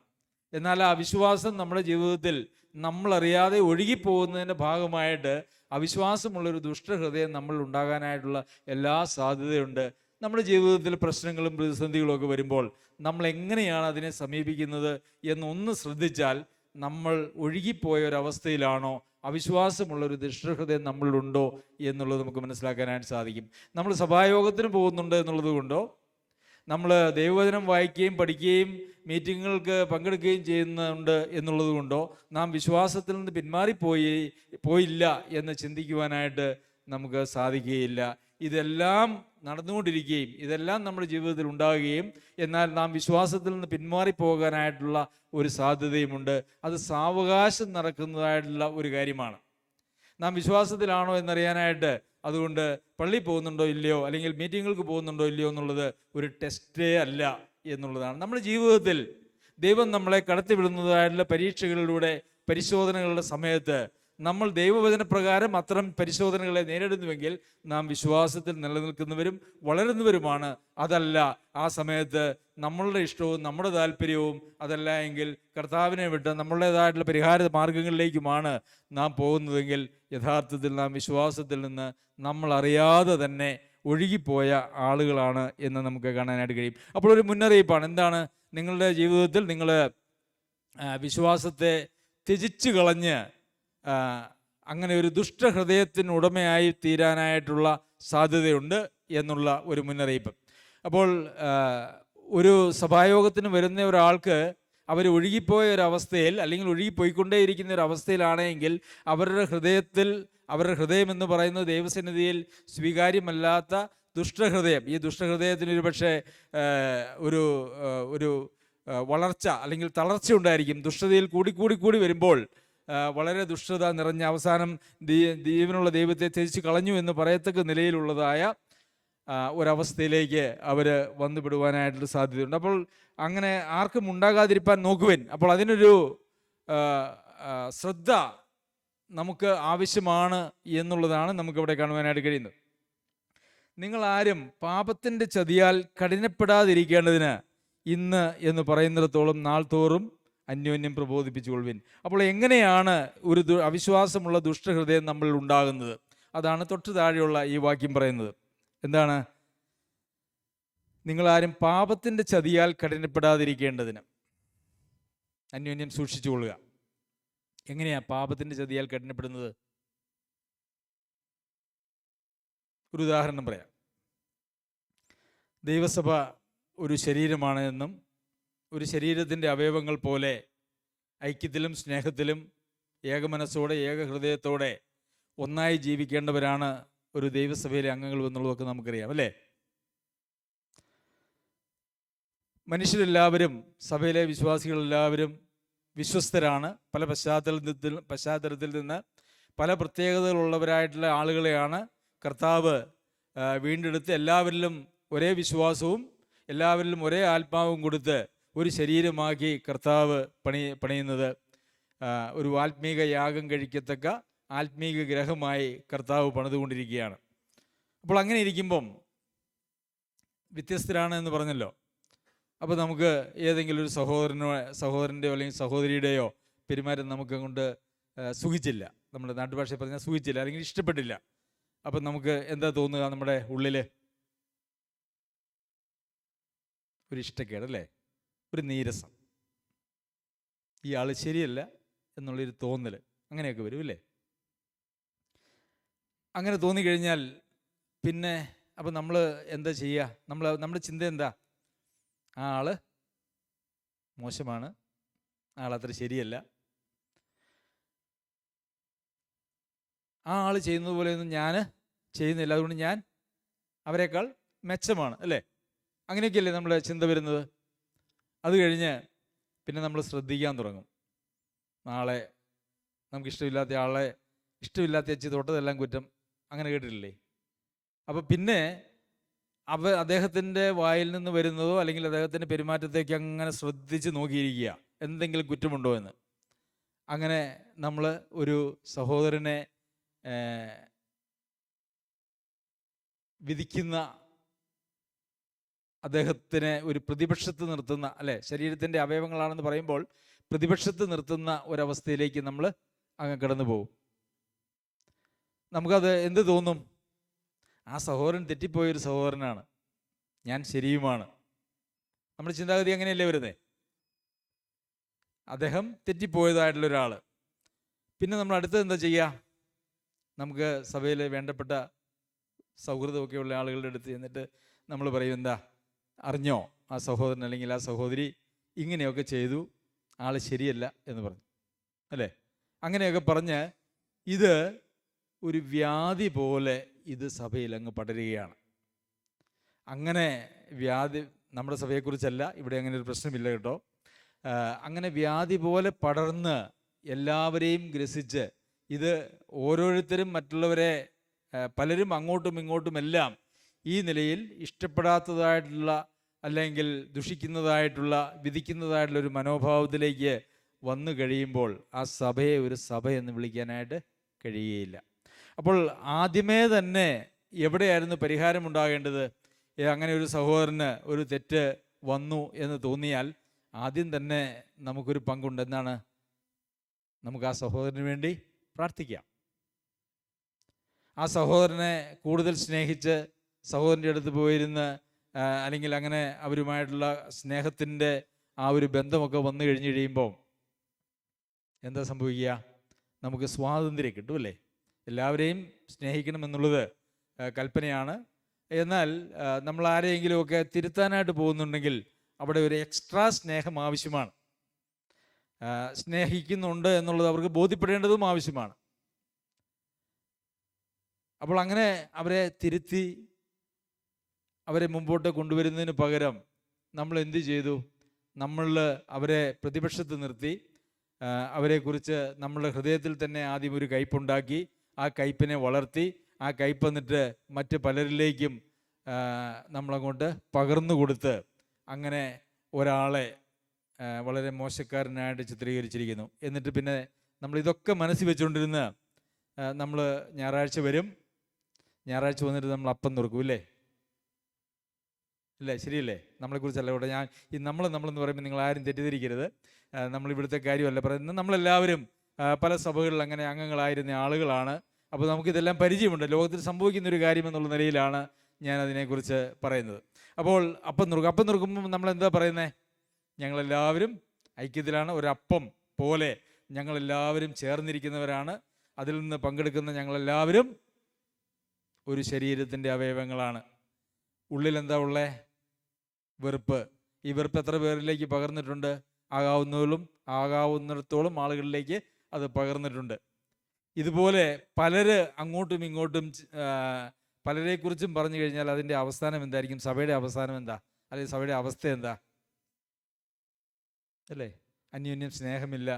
എന്നാൽ ആ വിശ്വാസം നമ്മുടെ ജീവിതത്തിൽ നമ്മളറിയാതെ ഒഴുകിപ്പോകുന്നതിൻ്റെ ഭാഗമായിട്ട് അവിശ്വാസമുള്ളൊരു ദുഷ്ടഹൃദയം നമ്മൾ ഉണ്ടാകാനായിട്ടുള്ള എല്ലാ സാധ്യതയുണ്ട്. നമ്മുടെ ജീവിതത്തിൽ പ്രശ്നങ്ങളും പ്രതിസന്ധികളും ഒക്കെ വരുമ്പോൾ നമ്മൾ എങ്ങനെയാണ് അതിനെ സമീപിക്കുന്നത് എന്നൊന്ന് ശ്രദ്ധിച്ചാൽ, നമ്മൾ ഒഴുകിപ്പോയ ഒരവസ്ഥയിലാണോ, അവിശ്വാസമുള്ളൊരു ദുഷ്ടഹൃദയം നമ്മളിലുണ്ടോ എന്നുള്ളത് നമുക്ക് മനസ്സിലാക്കാനായിട്ട് സാധിക്കും. നമ്മൾ സഭായോഗത്തിന് പോകുന്നുണ്ട് എന്നുള്ളത് കൊണ്ടോ, നമ്മൾ ദൈവവചനം വായിക്കുകയും പഠിക്കുകയും മീറ്റിങ്ങുകൾക്ക് പങ്കെടുക്കുകയും ചെയ്യുന്നുണ്ട് എന്നുള്ളത് കൊണ്ടോ നാം വിശ്വാസത്തിൽ നിന്ന് പോയില്ല എന്ന് ചിന്തിക്കുവാനായിട്ട് നമുക്ക് സാധിക്കുകയില്ല. ഇതെല്ലാം നടന്നുകൊണ്ടിരിക്കുകയും ഇതെല്ലാം നമ്മുടെ ജീവിതത്തിൽ ഉണ്ടാകുകയും എന്നാൽ നാം വിശ്വാസത്തിൽ നിന്ന് പിന്മാറിപ്പോകാനായിട്ടുള്ള ഒരു സാധ്യതയുമുണ്ട്. അത് സാവകാശം നടക്കുന്നതായിട്ടുള്ള ഒരു കാര്യമാണ്. നാം വിശ്വാസത്തിലാണോ എന്നറിയാനായിട്ട് അതുകൊണ്ട് പള്ളിയിൽ പോകുന്നുണ്ടോ ഇല്ലയോ, അല്ലെങ്കിൽ മീറ്റിങ്ങുകൾക്ക് പോകുന്നുണ്ടോ ഇല്ലയോ എന്നുള്ളത് ഒരു ടെസ്റ്റേ അല്ല എന്നുള്ളതാണ്. നമ്മുടെ ജീവിതത്തിൽ ദൈവം നമ്മളെ കടത്തിവിടുന്നതായിട്ടുള്ള പരീക്ഷകളിലൂടെ, പരിശോധനകളുടെ സമയത്ത് നമ്മൾ ദൈവവചനപ്രകാരം അത്തരം പരിശോധനകളെ നേരിടുന്നുവെങ്കിൽ നാം വിശ്വാസത്തിൽ നിലനിൽക്കുന്നവരും വളരുന്നവരുമാണ്. അതല്ല ആ സമയത്ത് നമ്മളുടെ ഇഷ്ടവും നമ്മുടെ താല്പര്യവും അതല്ല എങ്കിൽ കർത്താവിനെ വിട്ട് നമ്മളുടേതായിട്ടുള്ള പരിഹാര മാർഗങ്ങളിലേക്കുമാണ് നാം പോകുന്നതെങ്കിൽ യഥാർത്ഥത്തിൽ നാം വിശ്വാസത്തിൽ നിന്ന് നമ്മൾ അറിയാതെ തന്നെ ഒഴുകിപ്പോയ ആളുകളാണ് എന്ന് നമുക്ക് കാണാനായിട്ട് കഴിയും. അപ്പോൾ ഒരു മുന്നറിയിപ്പാണ്. എന്താണ്? നിങ്ങളുടെ ജീവിതത്തിൽ നിങ്ങൾ വിശ്വാസത്തെ ത്യജിച്ചു കളഞ്ഞ് അങ്ങനെ ഒരു ദുഷ്ടഹൃദയത്തിന് ഉടമയായി തീരാനായിട്ടുള്ള സാധ്യതയുണ്ട് എന്നുള്ള ഒരു മുന്നറിയിപ്പ്. അപ്പോൾ ഒരു സഭായോഗത്തിന് വരുന്ന ഒരാൾക്ക് അവർ ഒഴുകിപ്പോയ ഒരവസ്ഥയിൽ, അല്ലെങ്കിൽ ഒഴുകിപ്പോയിക്കൊണ്ടേയിരിക്കുന്ന ഒരു അവസ്ഥയിലാണെങ്കിൽ അവരുടെ ഹൃദയം എന്ന് പറയുന്നത് ദൈവസന്നിധിയിൽ സ്വീകാര്യമല്ലാത്ത ദുഷ്ടഹൃദയം, ഈ ദുഷ്ടഹൃദയത്തിനൊരു പക്ഷേ ഒരു വളർച്ച അല്ലെങ്കിൽ തളർച്ച ഉണ്ടായിരിക്കും. ദുഷ്ടതയിൽ കൂടി വരുമ്പോൾ വളരെ ദുഷ്ടത നിറഞ്ഞ അവസാനം ജീവനുള്ള ദൈവത്തെ ത്യജിച്ച് കളഞ്ഞു എന്ന് പറയത്തക്ക നിലയിലുള്ളതായ ഒരവസ്ഥയിലേക്ക് അവർ വന്നുപെടുവാനായിട്ടുള്ള സാധ്യതയുണ്ട്. അപ്പോൾ അങ്ങനെ ആർക്കും ഉണ്ടാകാതിരിക്കാൻ നോക്കുവിൻ. അപ്പോൾ അതിനൊരു ശ്രദ്ധ നമുക്ക് ആവശ്യമാണ് എന്നുള്ളതാണ് നമുക്കിവിടെ കാണുവാനായിട്ട് കഴിയുന്നത്. നിങ്ങളാരും പാപത്തിൻ്റെ ചതിയാൽ കഠിനപ്പെടാതിരിക്കേണ്ടതിന് ഇന്ന് എന്ന് പറയുന്നിടത്തോളം നാൾ തോറും അന്യോന്യം പ്രബോധിപ്പിച്ചുകൊള്ളുവിൻ. അപ്പോൾ എങ്ങനെയാണ് ഒരു അവിശ്വാസമുള്ള ദുഷ്ടഹൃദയം നമ്മളിൽ ഉണ്ടാകുന്നത്? അതാണ് തൊട്ട് താഴെയുള്ള ഈ വാക്യം പറയുന്നത്. എന്താണ്? നിങ്ങളാരും പാപത്തിൻ്റെ ചതിയാൽ കഠിനപ്പെടാതിരിക്കേണ്ടതിന് അന്യോന്യം സൂക്ഷിച്ചുകൊള്ളുക. എങ്ങനെയാ പാപത്തിൻ്റെ ചതിയാൽ കഠിനപ്പെടുന്നത്? ഒരു ഉദാഹരണം പറയാം. ദൈവസഭ ഒരു ശരീരമാണ് എന്നും ഒരു ശരീരത്തിൻ്റെ അവയവങ്ങൾ പോലെ ഐക്യത്തിലും സ്നേഹത്തിലും ഏകമനസ്സോടെ ഏകഹൃദയത്തോടെ ഒന്നായി ജീവിക്കേണ്ടവരാണ് ഒരു ദൈവസഭയിലെ അംഗങ്ങൾ എന്നുള്ളതൊക്കെ നമുക്കറിയാം, അല്ലേ? മനുഷ്യരെല്ലാവരും, സഭയിലെ വിശ്വാസികളെല്ലാവരും വിശ്വസ്തരാണ്. പല പശ്ചാത്തലത്തിൽ നിന്ന് പല പ്രത്യേകതകളുള്ളവരായിട്ടുള്ള ആളുകളെയാണ് കർത്താവ് വീണ്ടെടുത്ത് എല്ലാവരിലും ഒരേ വിശ്വാസവും എല്ലാവരിലും ഒരേ ആത്മാവും കൊടുത്ത് ഒരു ശരീരമാക്കി കർത്താവ് പണിയുന്നത്. ഒരു ആത്മീക യാഗം കഴിക്കത്തക്ക ആത്മീക ഗ്രഹമായി കർത്താവ് പണിതുകൊണ്ടിരിക്കുകയാണ്. അപ്പോൾ അങ്ങനെ ഇരിക്കുമ്പം വ്യത്യസ്തരാണ് എന്ന് പറഞ്ഞല്ലോ. അപ്പോൾ നമുക്ക് ഏതെങ്കിലും ഒരു സഹോദരൻ്റെയോ അല്ലെങ്കിൽ സഹോദരിയുടെയോ പെരുമാറ്റം നമുക്ക് കൊണ്ട് സുഖിച്ചില്ല, നമ്മുടെ നാട്ടുഭാഷയിൽ പറഞ്ഞാൽ സുഖിച്ചില്ല, അല്ലെങ്കിൽ ഇഷ്ടപ്പെട്ടില്ല. അപ്പം നമുക്ക് എന്താ തോന്നുക? നമ്മുടെ ഉള്ളിൽ ഒരു ഇഷ്ടക്കേട്, അല്ലേ? ഒരു നീരസം, ഈ ആൾ ശരിയല്ല എന്നുള്ളൊരു തോന്നൽ, അങ്ങനെയൊക്കെ വരും, അല്ലേ? അങ്ങനെ തോന്നിക്കഴിഞ്ഞാൽ പിന്നെ അപ്പം നമ്മൾ എന്താ ചെയ്യുക? നമ്മുടെ ചിന്ത എന്താ? ആ ആള് മോശമാണ്, ആളത്ര ശരിയല്ല, ആ ആൾ ചെയ്യുന്നത് പോലെയൊന്നും ഞാൻ ചെയ്യുന്നില്ല, അതുകൊണ്ട് ഞാൻ അവരെക്കാൾ മെച്ചമാണ്, അല്ലേ? അങ്ങനെയൊക്കെയല്ലേ നമ്മുടെ ചിന്ത വരുന്നത്. അത് കഴിഞ്ഞ് പിന്നെ നമ്മൾ ശ്രദ്ധിക്കാൻ തുടങ്ങും. നാളെ നമുക്കിഷ്ടമില്ലാത്ത ആളെ ഇഷ്ടമില്ലാത്ത അച്ചി തൊട്ടതെല്ലാം കുറ്റം, അങ്ങനെ കേട്ടിട്ടില്ലേ? അപ്പോൾ പിന്നെ അദ്ദേഹത്തിൻ്റെ വായിൽ നിന്ന് വരുന്നതോ അല്ലെങ്കിൽ അദ്ദേഹത്തിൻ്റെ പെരുമാറ്റത്തേക്ക് അങ്ങനെ ശ്രദ്ധിച്ച് നോക്കിയിരിക്കുക, എന്തെങ്കിലും കുറ്റമുണ്ടോ എന്ന്. അങ്ങനെ നമ്മൾ ഒരു സഹോദരനെ വിധിക്കുന്ന, അദ്ദേഹത്തിനെ ഒരു പ്രതിപക്ഷത്ത് നിർത്തുന്ന, അല്ലേ, ശരീരത്തിൻ്റെ അവയവങ്ങളാണെന്ന് പറയുമ്പോൾ പ്രതിപക്ഷത്ത് നിർത്തുന്ന ഒരവസ്ഥയിലേക്ക് നമ്മൾ അങ്ങ് കടന്നു പോകും. നമുക്കത് എന്ത് തോന്നും? ആ സഹോദരൻ തെറ്റിപ്പോയൊരു സഹോദരനാണ്, ഞാൻ ശരിയുമാണ്. നമ്മുടെ ചിന്താഗതി അങ്ങനെയല്ലേ വരുന്നേ? അദ്ദേഹം തെറ്റിപ്പോയതായിട്ടുള്ള ഒരാൾ. പിന്നെ നമ്മൾ അടുത്തത് എന്താ ചെയ്യുക? നമുക്ക് സഭയിൽ വേണ്ടപ്പെട്ട സൗഹൃദമൊക്കെ ഉള്ള ആളുകളുടെ അടുത്ത് ചെന്നിട്ട് നമ്മൾ പറയും, എന്താ അറിഞ്ഞോ ആ സഹോദരൻ അല്ലെങ്കിൽ ആ സഹോദരി ഇങ്ങനെയൊക്കെ ചെയ്തു, ആൾ ശരിയല്ല എന്ന് പറഞ്ഞു, അല്ലേ? അങ്ങനെയൊക്കെ പറഞ്ഞ് ഇത് ഒരു വ്യാധി പോലെ ഇത് സഭയിൽ അങ്ങ് പടരുകയാണ്. അങ്ങനെ വ്യാധി, നമ്മുടെ സഭയെക്കുറിച്ചല്ല, ഇവിടെ അങ്ങനെ ഒരു പ്രശ്നമില്ല കേട്ടോ. അങ്ങനെ വ്യാധി പോലെ പടർന്ന് എല്ലാവരെയും ഗ്രസിച്ച് ഇത് ഓരോരുത്തരും മറ്റുള്ളവരെ, പലരും അങ്ങോട്ടും ഇങ്ങോട്ടുമെല്ലാം ഈ നിലയിൽ ഇഷ്ടപ്പെടാത്തതായിട്ടുള്ള അല്ലെങ്കിൽ ദുഷിക്കുന്നതായിട്ടുള്ള വിധിക്കുന്നതായിട്ടുള്ള ഒരു മനോഭാവത്തിലേക്ക് വന്നു കഴിയുമ്പോൾ ആ സഭയെ ഒരു സഭ എന്ന് വിളിക്കാനായിട്ട് കഴിയുകയില്ല. അപ്പോൾ ആദ്യമേ തന്നെ എവിടെയായിരുന്നു പരിഹാരമുണ്ടാകേണ്ടത്? അങ്ങനെ ഒരു സഹോദരന് ഒരു തെറ്റ് വന്നു എന്ന് തോന്നിയാൽ ആദ്യം തന്നെ നമുക്കൊരു പങ്കുണ്ട്. എന്താണ്? നമുക്ക് ആ സഹോദരന് വേണ്ടി പ്രാർത്ഥിക്കാം. ആ സഹോദരനെ കൂടുതൽ സ്നേഹിച്ച് സഹോദരൻ്റെ അടുത്ത് പോയിരുന്ന് അല്ലെങ്കിൽ അങ്ങനെ അവരുമായിട്ടുള്ള സ്നേഹത്തിൻ്റെ ആ ഒരു ബന്ധമൊക്കെ വന്നു കഴിഞ്ഞ് കഴിയുമ്പോൾ എന്താ സംഭവിക്കുക? നമുക്ക് സ്വാതന്ത്ര്യം കിട്ടും അല്ലേ? എല്ലാവരെയും സ്നേഹിക്കണമെന്നുള്ളത് കൽപ്പനയാണ്. എന്നാൽ നമ്മൾ ആരെയെങ്കിലുമൊക്കെ തിരുത്താനായിട്ട് പോകുന്നുണ്ടെങ്കിൽ അവിടെ ഒരു എക്സ്ട്രാ സ്നേഹം ആവശ്യമാണ്. സ്നേഹിക്കുന്നുണ്ട് എന്നുള്ളത് അവർക്ക് ബോധ്യപ്പെടേണ്ടതും ആവശ്യമാണ്. അപ്പോൾ അങ്ങനെ അവരെ തിരുത്തി അവരെ മുമ്പോട്ട് കൊണ്ടുവരുന്നതിന് പകരം നമ്മൾ എന്ത് ചെയ്തു? നമ്മൾ അവരെ പ്രതിപക്ഷത്ത് നിർത്തി അവരെക്കുറിച്ച് നമ്മളുടെ ഹൃദയത്തിൽ തന്നെ ആദ്യം ഒരു കയ്പുണ്ടാക്കി, ആ കയ്പിനെ വളർത്തി, ആ കയ്പ് എന്നിട്ട് മറ്റ് പലരിലേക്കും നമ്മളങ്ങോട്ട് പകർന്നു കൊടുത്ത് അങ്ങനെ ഒരാളെ വളരെ മോശക്കാരനായിട്ട് ചിത്രീകരിച്ചിരിക്കുന്നു. എന്നിട്ട് പിന്നെ നമ്മളിതൊക്കെ മനസ്സിൽ വെച്ചുകൊണ്ടിരുന്ന് നമ്മൾ ഞായറാഴ്ച വരും, ഞായറാഴ്ച വന്നിട്ട് നമ്മൾ അപ്പം നുറുക്കും ഇല്ലേ? ഇല്ലേ? ശരിയല്ലേ? നമ്മളെക്കുറിച്ചല്ല ഇവിടെ ഞാൻ ഈ നമ്മളെന്ന് പറയുമ്പോൾ നിങ്ങൾ ആരും തെറ്റിദ്ധരിക്കരുത്. നമ്മളിവിടുത്തെ കാര്യമല്ല പറയുന്നത്. നമ്മളെല്ലാവരും പല സഭകളിൽ അങ്ങനെ അംഗങ്ങളായിരുന്ന ആളുകളാണ്. അപ്പോൾ നമുക്കിതെല്ലാം പരിചയമുണ്ട്. ലോകത്തിൽ സംഭവിക്കുന്നൊരു കാര്യം എന്നുള്ള നിലയിലാണ് ഞാൻ അതിനെക്കുറിച്ച് പറയുന്നത്. അപ്പോൾ അപ്പം നുറുക്കുമ്പോൾ നമ്മളെന്താ പറയുന്നത്? ഞങ്ങളെല്ലാവരും ഐക്യത്തിലാണ്, ഒരപ്പം പോലെ ഞങ്ങളെല്ലാവരും ചേർന്നിരിക്കുന്നവരാണ്, അതിൽ നിന്ന് പങ്കെടുക്കുന്ന ഞങ്ങളെല്ലാവരും ഒരു ശരീരത്തിൻ്റെ അവയവങ്ങളാണ്. ഉള്ളിലെന്താ ഉള്ളേ? വെറുപ്പ്. ഈ വെറുപ്പ് എത്ര പേരിലേക്ക് പകർന്നിട്ടുണ്ട്? ആകാവുന്നിടത്തോളം ആളുകളിലേക്ക് അത് പകർന്നിട്ടുണ്ട്. ഇതുപോലെ പലര് അങ്ങോട്ടും ഇങ്ങോട്ടും പലരെക്കുറിച്ചും പറഞ്ഞു കഴിഞ്ഞാൽ അതിൻ്റെ അവസാനം എന്തായിരിക്കും? സഭയുടെ അവസാനം എന്താ? അല്ലെങ്കിൽ സഭയുടെ അവസ്ഥ എന്താ? അല്ലേ? അന്യോന്യം സ്നേഹമില്ല,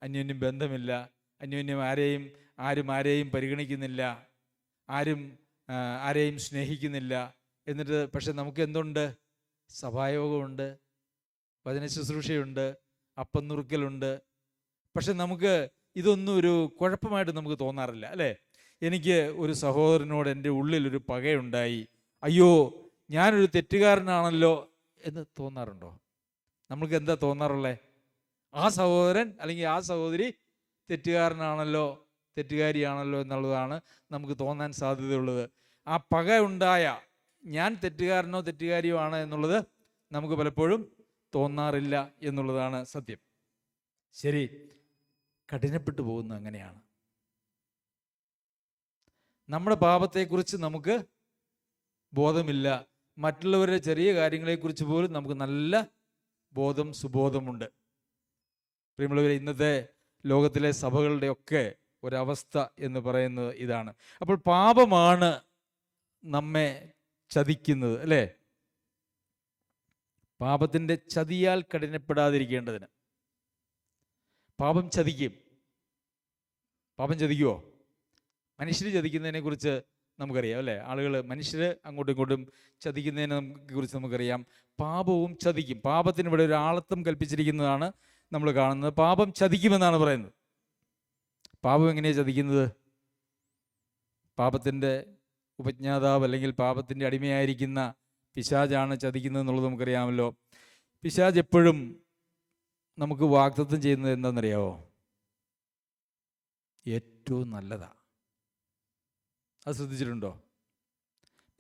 അന്യോന്യം ബന്ധമില്ല, അന്യോന്യം ആരും ആരെയും പരിഗണിക്കുന്നില്ല, ആരെയും സ്നേഹിക്കുന്നില്ല. എന്നിട്ട് പക്ഷെ നമുക്ക് എന്തുണ്ട്? സഭായോഗമുണ്ട്, വചന ശുശ്രൂഷയുണ്ട്, അപ്പം നുറുക്കലുണ്ട്. പക്ഷെ നമുക്ക് ഇതൊന്നും ഒരു കുഴപ്പമായിട്ട് നമുക്ക് തോന്നാറില്ല അല്ലേ? എനിക്ക് ഒരു സഹോദരനോട് എൻ്റെ ഉള്ളിലൊരു പകയുണ്ടായി, അയ്യോ ഞാനൊരു തെറ്റുകാരനാണല്ലോ എന്ന് തോന്നാറുണ്ടോ? നമ്മൾക്ക് എന്താ തോന്നാറുള്ളത്? ആ സഹോദരൻ അല്ലെങ്കിൽ ആ സഹോദരി തെറ്റുകാരിയാണല്ലോ എന്നുള്ളതാണ് നമുക്ക് തോന്നാൻ സാധ്യതയുള്ളത്. ആ പക ഉണ്ടായ ഞാൻ തെറ്റുകാരനോ തെറ്റുകാരിയോ ആണ് എന്നുള്ളത് നമുക്ക് പലപ്പോഴും തോന്നാറില്ല എന്നുള്ളതാണ് സത്യം. ശരി, കഠിനപ്പെട്ടു പോകുന്നത് അങ്ങനെയാണ്. നമ്മുടെ പാപത്തെക്കുറിച്ച് നമുക്ക് ബോധമില്ല, മറ്റുള്ളവരുടെ ചെറിയ കാര്യങ്ങളെക്കുറിച്ച് പോലും നമുക്ക് നല്ല സുബോധമുണ്ട്. പ്രിയമുള്ളവരെ, ഇന്നത്തെ ലോകത്തിലെ സഭകളുടെയൊക്കെ ഒരവസ്ഥ എന്ന് പറയുന്നത് ഇതാണ്. അപ്പോൾ പാപമാണ് നമ്മെ ചതിക്കുന്നത് അല്ലേ? പാപത്തിൻ്റെ ചതിയാൽ കഠിനപ്പെടാതിരിക്കേണ്ടതിന്. പാപം ചതിക്കുമോ? മനുഷ്യർ ചതിക്കുന്നതിനെ കുറിച്ച് നമുക്കറിയാം അല്ലേ? മനുഷ്യർ അങ്ങോട്ടും ഇങ്ങോട്ടും ചതിക്കുന്നതിനെ കുറിച്ച് നമുക്കറിയാം. പാപവും ചതിക്കും. പാപത്തിന് ഇവിടെ ഒരു ആളത്വം കൽപ്പിച്ചിരിക്കുന്നതാണ് നമ്മൾ കാണുന്നത്. പാപം ചതിക്കുമെന്നാണ് പറയുന്നത്. പാപം എങ്ങനെയാണ് ചതിക്കുന്നത്? പാപത്തിൻ്റെ ഉപജ്ഞാതാവ് അല്ലെങ്കിൽ പാപത്തിൻ്റെ അടിമയായിരിക്കുന്ന പിശാചാണ് ചതിക്കുന്നത് എന്നുള്ളത് നമുക്കറിയാമല്ലോ. പിശാച് എപ്പോഴും നമുക്ക് വാഗ്ദത്തം ചെയ്യുന്നത് എന്താണെന്നറിയാമോ? ഏറ്റവും നല്ലതാ. അത് ശ്രദ്ധിച്ചിട്ടുണ്ടോ?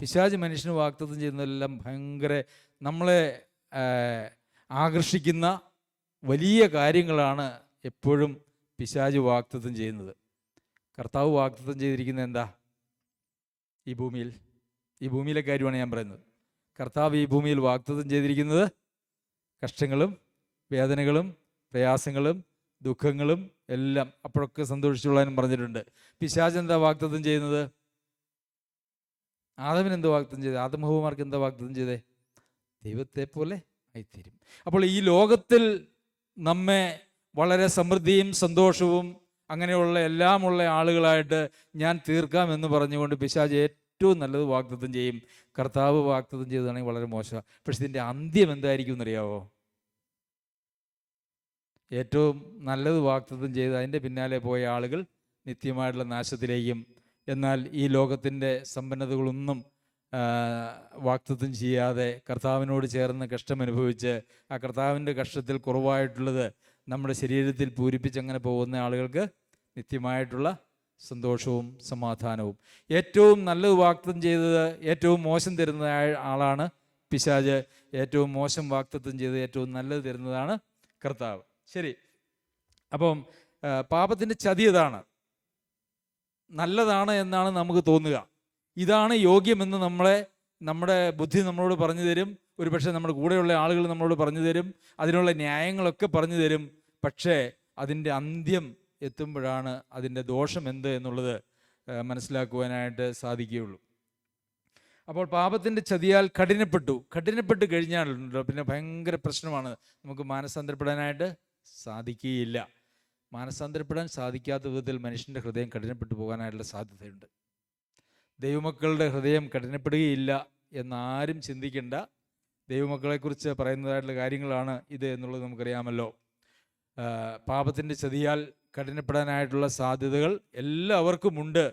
പിശാച് മനുഷ്യന് വാഗ്ദത്തം ചെയ്യുന്നതെല്ലാം ഭയങ്കര നമ്മളെ ആകർഷിക്കുന്ന വലിയ കാര്യങ്ങളാണ് എപ്പോഴും പിശാച് വാഗ്ദത്തം ചെയ്യുന്നത്. കർത്താവ് വാഗ്ദത്തം ചെയ്തിരിക്കുന്നത് എന്താ? ഈ ഭൂമിയിലെ കാര്യമാണ് ഞാൻ പറയുന്നത്. കർത്താവ് ഈ ഭൂമിയിൽ വാഗ്ദത്തം ചെയ്തിരിക്കുന്നത് കഷ്ടങ്ങളും വേദനകളും പ്രയാസങ്ങളും ദുഃഖങ്ങളും എല്ലാം, അപ്പോഴൊക്കെ സന്തോഷിച്ചുകൊള്ളാനും പറഞ്ഞിട്ടുണ്ട്. പിശാച് എന്താ വാഗ്ദത്തം ചെയ്യുന്നത്? ആദമിന് എന്താ വാഗ്ദത്തം ചെയ്തത്? ആദമഹവ്വമാർക്ക് എന്താ വാഗ്ദത്തം ചെയ്തേ? ദൈവത്തെ പോലെ ആയിത്തീരും. അപ്പോൾ ഈ ലോകത്തിൽ നമ്മെ വളരെ സമൃദ്ധിയും സന്തോഷവും അങ്ങനെയുള്ള എല്ലാമുള്ള ആളുകളായിട്ട് ഞാൻ തീർക്കാം എന്ന് പറഞ്ഞുകൊണ്ട് പിശാച് ഏറ്റവും നല്ലത് വാഗ്ദത്തം ചെയ്യും. കർത്താവ് വാഗ്ദത്തം ചെയ്തതാണെങ്കിൽ വളരെ മോശമാണ്. പക്ഷെ ഇതിൻ്റെ അന്ത്യം എന്തായിരിക്കും എന്നറിയാവോ? ഏറ്റവും നല്ലത് വാഗ്ദത്തം ചെയ്ത് അതിൻ്റെ പിന്നാലെ പോയ ആളുകൾ നിത്യമായിട്ടുള്ള നാശത്തിലേക്കും, എന്നാൽ ഈ ലോകത്തിൻ്റെ സമ്പന്നതകളൊന്നും വാഗ്ദത്തം ചെയ്യാതെ കർത്താവിനോട് ചേർന്ന് കഷ്ടമനുഭവിച്ച് ആ കർത്താവിൻ്റെ കഷ്ടത്തിൽ കുറവായിട്ടുള്ളത് നമ്മുടെ ശരീരത്തിൽ പൂരിപ്പിച്ചങ്ങനെ പോകുന്ന ആളുകൾക്ക് നിത്യമായിട്ടുള്ള സന്തോഷവും സമാധാനവും. ഏറ്റവും നല്ലത് വാഗ്ദത്തം ചെയ്തത് ഏറ്റവും മോശം തരുന്ന ആളാണ് പിശാച്. ഏറ്റവും മോശം വാഗ്ദത്തം ചെയ്ത് ഏറ്റവും നല്ലത് തരുന്നതാണ് കർത്താവ്. ശരി, അപ്പം പാപത്തിൻ്റെ ചതി അതാണ്. നല്ലതാണ് എന്നാണ് നമുക്ക് തോന്നുക. ഇതാണ് യോഗ്യമെന്ന് നമ്മുടെ ബുദ്ധി നമ്മളോട് പറഞ്ഞു തരും. ഒരുപക്ഷെ നമ്മുടെ കൂടെയുള്ള ആളുകൾ നമ്മളോട് പറഞ്ഞു തരും. അതിനുള്ള ന്യായങ്ങളൊക്കെ പറഞ്ഞു തരും. പക്ഷേ അതിൻ്റെ അന്ത്യം എത്തുമ്പോഴാണ് അതിൻ്റെ ദോഷം എന്ത് എന്നുള്ളത് മനസ്സിലാക്കുവാനായിട്ട് സാധിക്കുകയുള്ളൂ. അപ്പോൾ പാപത്തിൻ്റെ ചതിയാൽ കഠിനപ്പെട്ട് കഴിഞ്ഞാലുണ്ടല്ലോ പിന്നെ ഭയങ്കര പ്രശ്നമാണ്. നമുക്ക് മാനസാന്തരപ്പെടാനായിട്ട് സാധിക്കുകയില്ല. മാനസാന്തരപ്പെടാൻ സാധിക്കാത്ത വിധത്തിൽ മനുഷ്യൻ്റെ ഹൃദയം കഠിനപ്പെട്ടു പോകാനായിട്ടുള്ള സാധ്യതയുണ്ട്. ദൈവമക്കളുടെ ഹൃദയം കഠിനപ്പെടുകയില്ല എന്നാരും ചിന്തിക്കേണ്ട. ദൈവമക്കളെക്കുറിച്ച് പറയുന്നതായിട്ടുള്ള കാര്യങ്ങളാണ് ഇത് എന്നുള്ളത് നമുക്കറിയാമല്ലോ. പാപത്തിൻ്റെ ചതിയാൽ കഠിനപ്പെടാനായിട്ടുള്ള സാധ്യതകൾ എല്ലാവർക്കുമുണ്ട്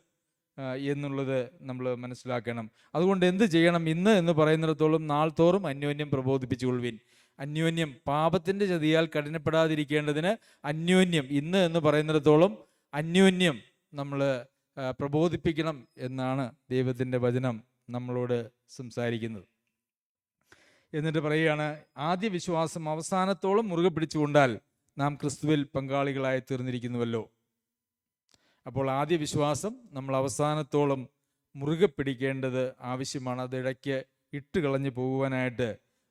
എന്നുള്ളത് നമ്മൾ മനസ്സിലാക്കണം. അതുകൊണ്ട് എന്ത് ചെയ്യണം? ഇന്ന് എന്ന് പറയുന്നിടത്തോളം നാൾ തോറും അന്യോന്യം പ്രബോധിപ്പിച്ചുകൊള്ളുവിൻ. അന്യോന്യം പാപത്തിൻ്റെ ചതിയാൽ കഠിനപ്പെടാതിരിക്കേണ്ടതിന് അന്യോന്യം, ഇന്ന് എന്ന് പറയുന്നിടത്തോളം അന്യോന്യം നമ്മൾ പ്രബോധിപ്പിക്കണം എന്നാണ് ദൈവത്തിൻ്റെ വചനം നമ്മളോട് സംസാരിക്കുന്നത്. എന്നിട്ട് പറയുകയാണ്, ആദ്യ വിശ്വാസം അവസാനത്തോളം മുറുകെ പിടിച്ചുകൊണ്ടാൽ നാം ക്രിസ്തുവിൽ പങ്കാളികളായി തീർന്നിരിക്കുന്നുവല്ലോ. അപ്പോൾ ആദ്യ വിശ്വാസം നമ്മൾ അവസാനത്തോളം മുറുകെ പിടിക്കേണ്ടത് ആവശ്യമാണ്. അത് ഇടയ്ക്ക് ഇട്ട് കളഞ്ഞു പോകുവാനായിട്ട്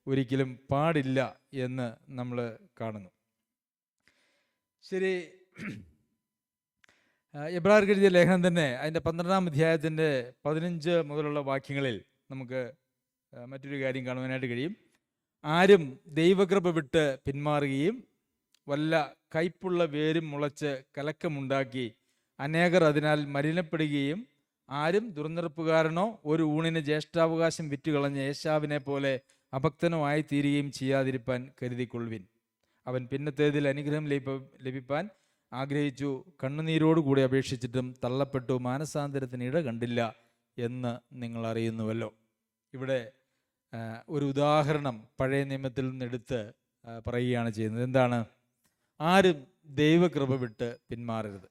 ഒരിക്കലും പാടില്ല എന്ന് നമ്മൾ കാണുന്നു. ശരി, എബ്രായർക്ക് എഴുതിയ ലേഖനം തന്നെ അതിൻ്റെ 12-ാം അധ്യായത്തിൻ്റെ 15 മുതലുള്ള വാക്യങ്ങളിൽ നമുക്ക് മറ്റൊരു കാര്യം കാണുവാനായിട്ട് കഴിയും. ആരും ദൈവകൃപ വിട്ട് പിന്മാറുകയും വല്ല കയ്പുള്ള വേരും മുളച്ച് കലക്കമുണ്ടാക്കി അനേകർ അതിനാൽ മലിനപ്പെടുകയും ആരും ദുർനിറപ്പുകാരനോ ഒരു ഊണിന് ജ്യേഷ്ഠാവകാശം വിറ്റുകളഞ്ഞ ഏശാവിനെ പോലെ അഭക്തനോ ആയി തീരുകയും ചെയ്യാതിരിപ്പാൻ കരുതിക്കൊള്ളുവിൻ. അവൻ പിന്നത്തേതിൽ അനുഗ്രഹം ലഭിപ്പാൻ ആഗ്രഹിച്ചു, കണ്ണുനീരോടുകൂടി അപേക്ഷിച്ചിട്ടും തള്ളപ്പെട്ടു, മാനസാന്തരത്തിന് ഇട കണ്ടില്ല എന്ന് നിങ്ങൾ അറിയുന്നുവല്ലോ. ഇവിടെ ഒരു ഉദാഹരണം പഴയ നിയമത്തിൽ നിന്നെടുത്ത് പറയുകയാണ് ചെയ്യുന്നത്. എന്താണ്? ആരും ദൈവകൃപ വിട്ട് പിന്മാറരുത്.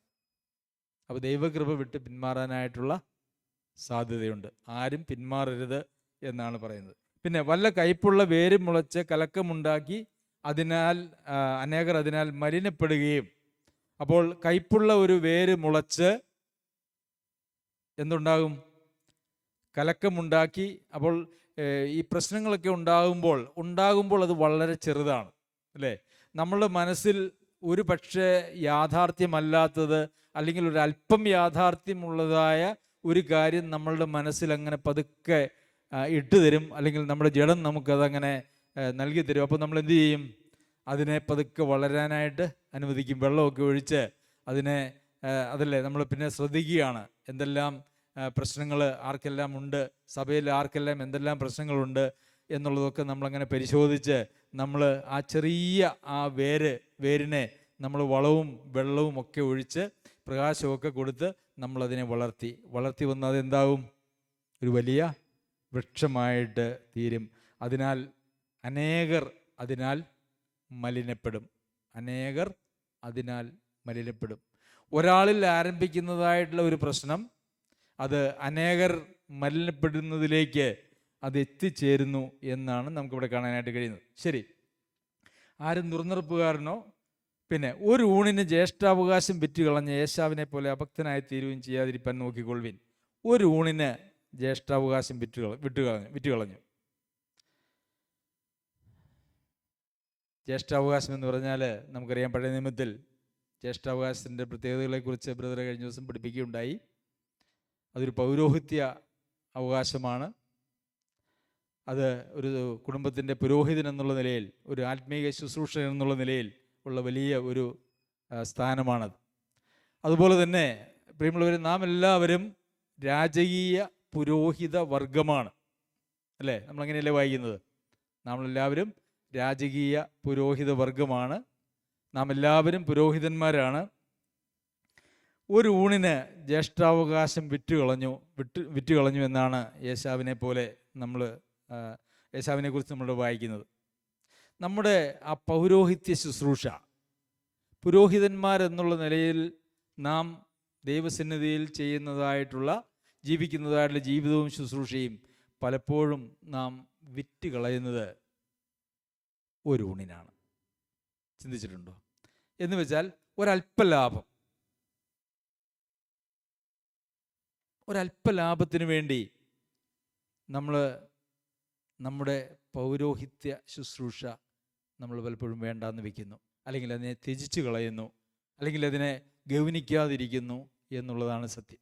അപ്പോൾ ദൈവകൃപ വിട്ട് പിന്മാറാനായിട്ടുള്ള സാധ്യതയുണ്ട്. ആരും പിന്മാറരുത് എന്നാണ് പറയുന്നത്. പിന്നെ വല്ല കയ്പുള്ള വേരും മുളച്ച് കലക്കമുണ്ടാക്കി അനേകർ അതിനാൽ മലിനപ്പെടുകയും. അപ്പോൾ കയ്പുള്ള ഒരു വേര് മുളച്ച് എന്തുണ്ടാകും? കലക്കമുണ്ടാക്കി. അപ്പോൾ ഈ പ്രശ്നങ്ങളൊക്കെ ഉണ്ടാകുമ്പോൾ അത് വളരെ ചെറുതാണ്, അല്ലേ? നമ്മളുടെ മനസ്സിൽ ഒരു പക്ഷേ യാഥാർത്ഥ്യമല്ലാത്തത് അല്ലെങ്കിൽ ഒരു അല്പം യാഥാർത്ഥ്യമുള്ളതായ ഒരു കാര്യം നമ്മളുടെ മനസ്സിൽ അങ്ങനെ പതുക്കെ ഇട്ട് തരും, അല്ലെങ്കിൽ നമ്മുടെ ജഡം നമുക്കതങ്ങനെ നൽകി തരും. അപ്പോൾ നമ്മൾ എന്ത് ചെയ്യും? അതിനെ പതുക്കെ വളരാനായിട്ട് അനുവദിക്കും. വെള്ളമൊക്കെ ഒഴിച്ച് അതല്ലേ നമ്മൾ പിന്നെ ശ്രദ്ധിക്കുകയാണ് എന്തെല്ലാം പ്രശ്നങ്ങൾ ആർക്കെല്ലാം ഉണ്ട്, സഭയിൽ ആർക്കെല്ലാം എന്തെല്ലാം പ്രശ്നങ്ങളുണ്ട് എന്നുള്ളതൊക്കെ നമ്മളങ്ങനെ പരിശോധിച്ച് നമ്മൾ ആ ചെറിയ വേരിനെ നമ്മൾ വളവും വെള്ളവും ഒക്കെ ഒഴിച്ച് പ്രകാശമൊക്കെ കൊടുത്ത് നമ്മളതിനെ വളർത്തി വന്ന് അതെന്താവും? ഒരു വലിയ വൃക്ഷമായിട്ട് തീരും. അതിനാൽ അനേകർ മലിനപ്പെടും. ഒരാളിൽ ആരംഭിക്കുന്നതായിട്ടുള്ള ഒരു പ്രശ്നം അത് അനേകർ മലിനപ്പെടുന്നതിലേക്ക് അത് എത്തിച്ചേരുന്നു എന്നാണ് നമുക്കിവിടെ കാണാനായിട്ട് കഴിയുന്നത്. ശരി, ആരും ദുർനിറപ്പുകാരനോ പിന്നെ ഒരു ഊണിന് ജ്യേഷ്ഠാവകാശം വിറ്റുകളഞ്ഞ ഏശാവിനെ പോലെ അഭക്തനായി തീരുകയും ചെയ്യാതിരിപ്പാൻ നോക്കിക്കൊള്ളുവിൻ. ഒരു ഊണിന് ജ്യേഷ്ഠാവകാശം വിറ്റുകളഞ്ഞു. ജ്യേഷ്ഠാവകാശം എന്ന് പറഞ്ഞാൽ നമുക്കറിയാം, പഴയ നിയമത്തിൽ ജ്യേഷ്ഠാവകാശത്തിൻ്റെ പ്രത്യേകതകളെക്കുറിച്ച് ബ്രദർ കഴിഞ്ഞ ദിവസം പഠിപ്പിക്കുകയുണ്ടായി. അതൊരു പൗരോഹിത്യ അവകാശമാണ്. അത് ഒരു കുടുംബത്തിൻ്റെ പുരോഹിതൻ എന്നുള്ള നിലയിൽ, ഒരു ആത്മീയ ശുശ്രൂഷകൻ എന്നുള്ള നിലയിൽ ഉള്ള വലിയ ഒരു സ്ഥാനമാണത്. അതുപോലെ തന്നെ പ്രിയമുള്ളവർ, നാം എല്ലാവരും രാജകീയ പുരോഹിത വർഗമാണ്, അല്ലേ? നമ്മളങ്ങനെയല്ലേ വായിക്കുന്നത്? നമ്മളെല്ലാവരും രാജകീയ പുരോഹിത വർഗമാണ്. നാം എല്ലാവരും പുരോഹിതന്മാരാണ്. ഒരു ഊണിന് ജ്യേഷ്ഠാവകാശം വിറ്റുകളഞ്ഞു എന്നാണ് ഏശാവിനെ പോലെ ഏശാവിനെക്കുറിച്ച് നമ്മൾ വായിക്കുന്നത്. നമ്മുടെ ആ പൗരോഹിത്യ ശുശ്രൂഷ, പുരോഹിതന്മാരെന്നുള്ള നിലയിൽ നാം ദൈവസന്നിധിയിൽ ജീവിക്കുന്നതായിട്ടുള്ള ജീവിതവും ശുശ്രൂഷയും പലപ്പോഴും നാം വിറ്റുകളയുന്നത് ഒരു ഊണിനാണ്. ചിന്തിച്ചിട്ടുണ്ടോ? എന്ന് വെച്ചാൽ ഒരല്പലാഭത്തിന് വേണ്ടി നമ്മൾ നമ്മുടെ പൗരോഹിത്യ ശുശ്രൂഷ നമ്മൾ പലപ്പോഴും വേണ്ടാന്ന് വെക്കുന്നു, അല്ലെങ്കിൽ അതിനെ ത്യജിച്ചു കളയുന്നു, അല്ലെങ്കിൽ അതിനെ ഗൗനിക്കാതിരിക്കുന്നു എന്നുള്ളതാണ് സത്യം.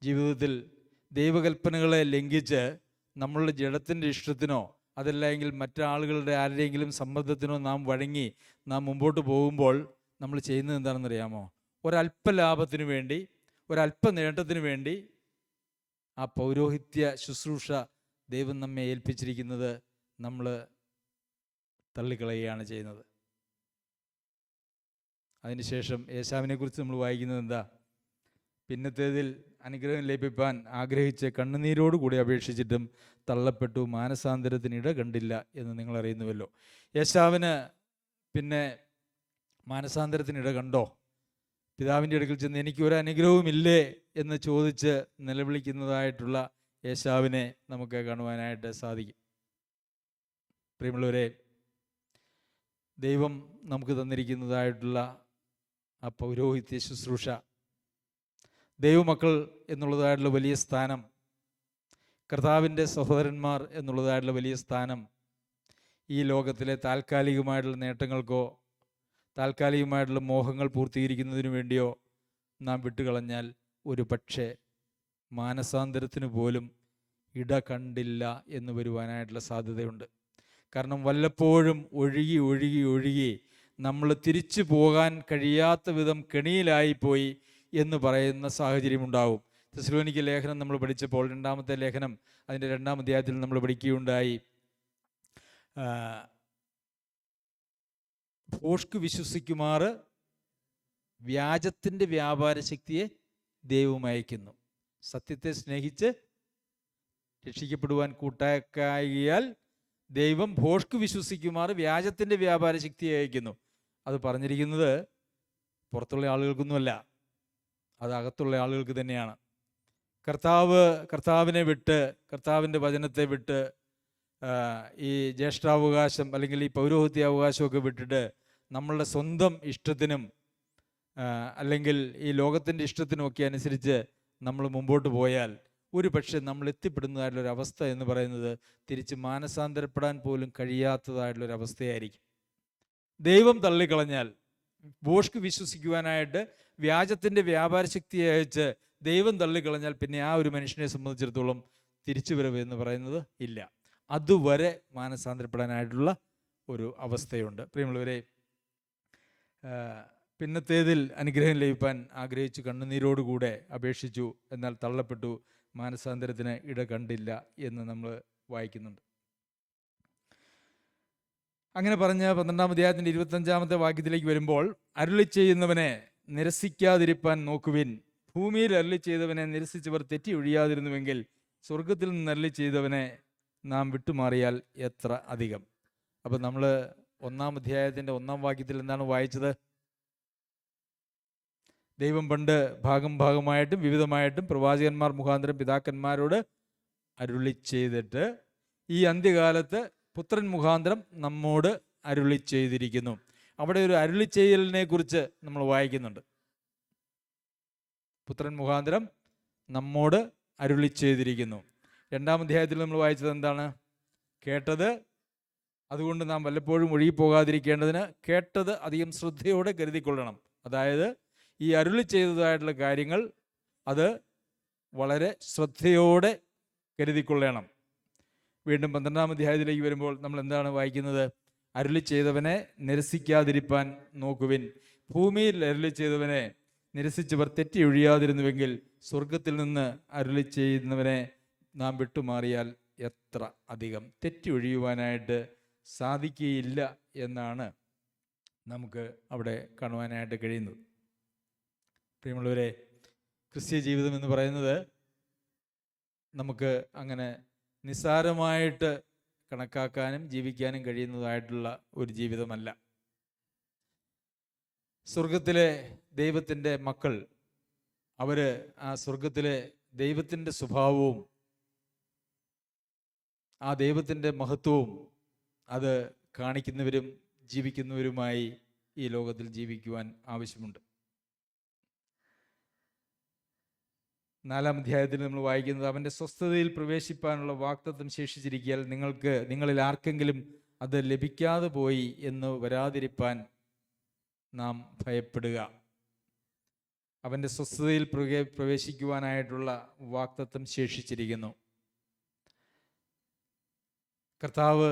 ജീവിതത്തിൽ ദൈവകൽപ്പനകളെ ലംഘിച്ച് നമ്മളുടെ ജഡത്തിൻ്റെ ഇഷ്ടത്തിനോ അതല്ലെങ്കിൽ മറ്റാളുകളുടെ ആരുടെയെങ്കിലും സമ്മർദ്ദത്തിനോ നാം വഴങ്ങി നാം മുമ്പോട്ട് പോകുമ്പോൾ നമ്മൾ ചെയ്യുന്നത് എന്താണെന്നറിയാമോ? ഒരല്പലാഭത്തിന് വേണ്ടി, ഒരല്പ നേട്ടത്തിന് വേണ്ടി ആ പൗരോഹിത്യ ശുശ്രൂഷ ദൈവം നമ്മെ ഏൽപ്പിച്ചിരിക്കുന്നത് നമ്മൾ തള്ളിക്കളയുകയാണ് ചെയ്യുന്നത്. അതിനുശേഷം ഏശാവിനെ കുറിച്ച് നമ്മൾ വായിക്കുന്നത് എന്താ? പിന്നത്തേതിൽ അനുഗ്രഹം ലഭിപ്പാൻ ആഗ്രഹിച്ച് കണ്ണുനീരോടുകൂടി അപേക്ഷിച്ചിട്ടും തള്ളപ്പെട്ടു, മാനസാന്തരത്തിന് ഇട കണ്ടില്ല എന്ന് നിങ്ങൾ അറിയുന്നുവല്ലോ. ഏശാവിന് പിന്നെ മാനസാന്തരത്തിന് ഇട കണ്ടോ? പിതാവിൻ്റെ അടുക്കൽ ചെന്ന് എനിക്കൊരു അനുഗ്രഹവുമില്ലേ എന്ന് ചോദിച്ച് നിലവിളിക്കുന്നതായിട്ടുള്ള ഏശാവിനെ നമുക്ക് കാണുവാനായിട്ട് സാധിക്കും. പ്രിയമുള്ളവരെ, ദൈവം നമുക്ക് തന്നിരിക്കുന്നതായിട്ടുള്ള ആ പൗരോഹിത്യ ശുശ്രൂഷ, ദൈവമക്കൾ എന്നുള്ളതായിട്ടുള്ള വലിയ സ്ഥാനം, കർത്താവിൻ്റെ സഹോദരന്മാർ എന്നുള്ളതായിട്ടുള്ള വലിയ സ്ഥാനം ഈ ലോകത്തിലെ താൽക്കാലികമായിട്ടുള്ള നേട്ടങ്ങൾക്കോ താൽക്കാലികമായിട്ടുള്ള മോഹങ്ങൾ പൂർത്തീകരിക്കുന്നതിന് വേണ്ടിയോ നാം വിട്ടുകളഞ്ഞാൽ ഒരു പക്ഷേ മാനസാന്തരത്തിന് പോലും ഇട കണ്ടില്ല എന്ന് വരുവാനായിട്ടുള്ള സാധ്യതയുണ്ട്. കാരണം വല്ലപ്പോഴും ഒഴുകി ഒഴുകി ഒഴുകി നമ്മൾ തിരിച്ചു പോകാൻ കഴിയാത്ത വിധം കെണിയിലായിപ്പോയി എന്ന് പറയുന്ന സാഹചര്യമുണ്ടാവും. തെസ്സലോനിക്ക ലേഖനം നമ്മൾ പഠിച്ചപ്പോൾ, രണ്ടാമത്തെ ലേഖനം അതിൻ്റെ 2-ാം അധ്യായത്തിൽ നമ്മൾ പഠിക്കുകയുണ്ടായി, ഭോഷ്ക് വിശ്വസിക്കുമാറ് വ്യാജത്തിൻ്റെ വ്യാപാര ശക്തിയെ ദൈവം അയക്കുന്നു. സത്യത്തെ സ്നേഹിച്ച് രക്ഷിക്കപ്പെടുവാൻ കൂട്ടാക്കായാൽ ദൈവം ഭോഷ്ക് വിശ്വസിക്കുമാറ് വ്യാജത്തിൻ്റെ വ്യാപാര ശക്തിയെ അയക്കുന്നു. അത് പറഞ്ഞിരിക്കുന്നത് പുറത്തുള്ള ആളുകൾക്കൊന്നുമല്ല, അത് അകത്തുള്ള ആളുകൾക്ക് തന്നെയാണ്. കർത്താവിനെ വിട്ട്, കർത്താവിൻ്റെ വചനത്തെ വിട്ട്, ഈ ജ്യേഷ്ഠാവകാശം അല്ലെങ്കിൽ ഈ പൗരോഹിത്യാവകാശമൊക്കെ വിട്ടിട്ട് നമ്മളുടെ സ്വന്തം ഇഷ്ടത്തിനും അല്ലെങ്കിൽ ഈ ലോകത്തിൻ്റെ ഇഷ്ടത്തിനുമൊക്കെ അനുസരിച്ച് നമ്മൾ മുമ്പോട്ട് പോയാൽ ഒരു പക്ഷേ നമ്മൾ എത്തിപ്പെടുന്നതായിട്ടുള്ളൊരവസ്ഥ എന്ന് പറയുന്നത് തിരിച്ച് മാനസാന്തരപ്പെടാൻ പോലും കഴിയാത്തതായിട്ടുള്ളൊരവസ്ഥയായിരിക്കും. ദൈവം തള്ളിക്കളഞ്ഞാൽ, ഭോഷ്ക് വിശ്വസിക്കുവാനായിട്ട് വ്യാജത്തിൻ്റെ വ്യാപാര ശക്തിയെ അയച്ച് ദൈവം തള്ളിക്കളഞ്ഞാൽ പിന്നെ ആ ഒരു മനുഷ്യനെ സംബന്ധിച്ചിടത്തോളം തിരിച്ചുവരവ് എന്ന് പറയുന്നത് ഇല്ല. അതുവരെ മാനസാന്തരപ്പെടാനായിട്ടുള്ള ഒരു അവസ്ഥയുണ്ട്. പ്രിയമുള്ളവരെ, പിന്നത്തേതിൽ അനുഗ്രഹം ലഭിപ്പാൻ ആഗ്രഹിച്ചു കണ്ണുനീരോടുകൂടെ അപേക്ഷിച്ചു, എന്നാൽ തള്ളപ്പെട്ടു, മാനസാന്തരത്തിന് ഇട കണ്ടില്ല എന്ന് നമ്മൾ വായിക്കുന്നുണ്ട്. അങ്ങനെ പറഞ്ഞ് 12-ാം അധ്യായത്തിൻ്റെ 25-ാമത്തെ വാക്യത്തിലേക്ക് വരുമ്പോൾ, അരുളി ചെയ്യുന്നവനെ നിരസിക്കാതിരിപ്പാൻ നോക്കുവിൻ. ഭൂമിയിൽ അരുളി ചെയ്തവനെ നിരസിച്ചവർ തെറ്റി ഒഴിയാതിരുന്നുവെങ്കിൽ സ്വർഗത്തിൽ നിന്ന് അരുളി ചെയ്തവനെ നാം വിട്ടുമാറിയാൽ എത്ര അധികം. അപ്പം നമ്മൾ 1-ാം അധ്യായത്തിൻ്റെ 1-ാം വാക്യത്തിൽ എന്താണ് വായിച്ചത്? ദൈവം പണ്ട് ഭാഗം ഭാഗമായിട്ടും വിവിധമായിട്ടും പ്രവാചകന്മാർ മുഖാന്തരം പിതാക്കന്മാരോട് അരുളി ചെയ്തിട്ട് ഈ അന്ത്യകാലത്ത് പുത്രൻ മുഖാന്തരം നമ്മോട് അരുളി ചെയ്തിരിക്കുന്നു. അവിടെ ഒരു അരുളി ചെയ്യലിനെ കുറിച്ച് നമ്മൾ വായിക്കുന്നുണ്ട്. പുത്രൻ മുഖാന്തരം നമ്മോട് അരുളി ചെയ്തിരിക്കുന്നു. 2-ാം അധ്യായത്തിൽ നമ്മൾ വായിച്ചത് എന്താണ്? കേട്ടത്, അതുകൊണ്ട് നാം വല്ലപ്പോഴും ഒഴുകിപ്പോകാതിരിക്കേണ്ടതിന് കേട്ടത് അധികം ശ്രദ്ധയോടെ കരുതിക്കൊള്ളണം. അതായത് ഈ അരുളി ചെയ്തതായിട്ടുള്ള കാര്യങ്ങൾ അത് വളരെ ശ്രദ്ധയോടെ കരുതിക്കൊള്ളണം. വീണ്ടും 12-ാം അധ്യായത്തിലേക്ക് വരുമ്പോൾ നമ്മൾ എന്താണ് വായിക്കുന്നത്? അരുളി ചെയ്തവനെ നിരസിക്കാതിരിപ്പാൻ നോക്കുവിൻ. ഭൂമിയിൽ അരുളി ചെയ്തവനെ നിരസിച്ചവർ തെറ്റി ഒഴിയാതിരുന്നുവെങ്കിൽ സ്വർഗത്തിൽ നിന്ന് അരുളി ചെയ്യുന്നവനെ നാം വിട്ടുമാറിയാൽ എത്ര അധികം. തെറ്റി ഒഴിയുവാനായിട്ട് സാധിക്കുകയില്ല എന്നാണ് നമുക്ക് അവിടെ കാണുവാനായിട്ട് കഴിയുന്നത്. പ്രിയമുള്ളവരെ, ക്രിസ്തീയ ജീവിതം എന്ന് പറയുന്നത് നമുക്ക് അങ്ങനെ നിസ്സാരമായിട്ട് കണക്കാക്കാനും ജീവിക്കാനും കഴിയുന്നതായിട്ടുള്ള ഒരു ജീവിതമല്ല. സ്വർഗത്തിലെ ദൈവത്തിൻ്റെ മക്കൾ, അവർ ആ സ്വർഗത്തിലെ ദൈവത്തിൻ്റെ സ്വഭാവവും ആ ദൈവത്തിൻ്റെ മഹത്വവും അത് കാണിക്കുന്നവരും ജീവിക്കുന്നവരുമായി ഈ ലോകത്തിൽ ജീവിക്കുവാൻ ആവശ്യമുണ്ട്. 4-ാം അധ്യായത്തിൽ നമ്മൾ വായിക്കുന്നത്, അവൻ്റെ സ്വസ്ഥതയിൽ പ്രവേശിപ്പാനുള്ള വാഗ്ദത്തം ശേഷിച്ചിരിക്കയാൽ നിങ്ങളിൽ ആർക്കെങ്കിലും അത് ലഭിക്കാതെ പോയി എന്ന് വരാതിരിപ്പാൻ നാം ഭയപ്പെടുക. അവൻ്റെ സ്വസ്ഥതയിൽ പ്രവേശിക്കുവാനായിട്ടുള്ള വാഗ്ദത്തം ശേഷിച്ചിരിക്കുന്നു. കർത്താവ്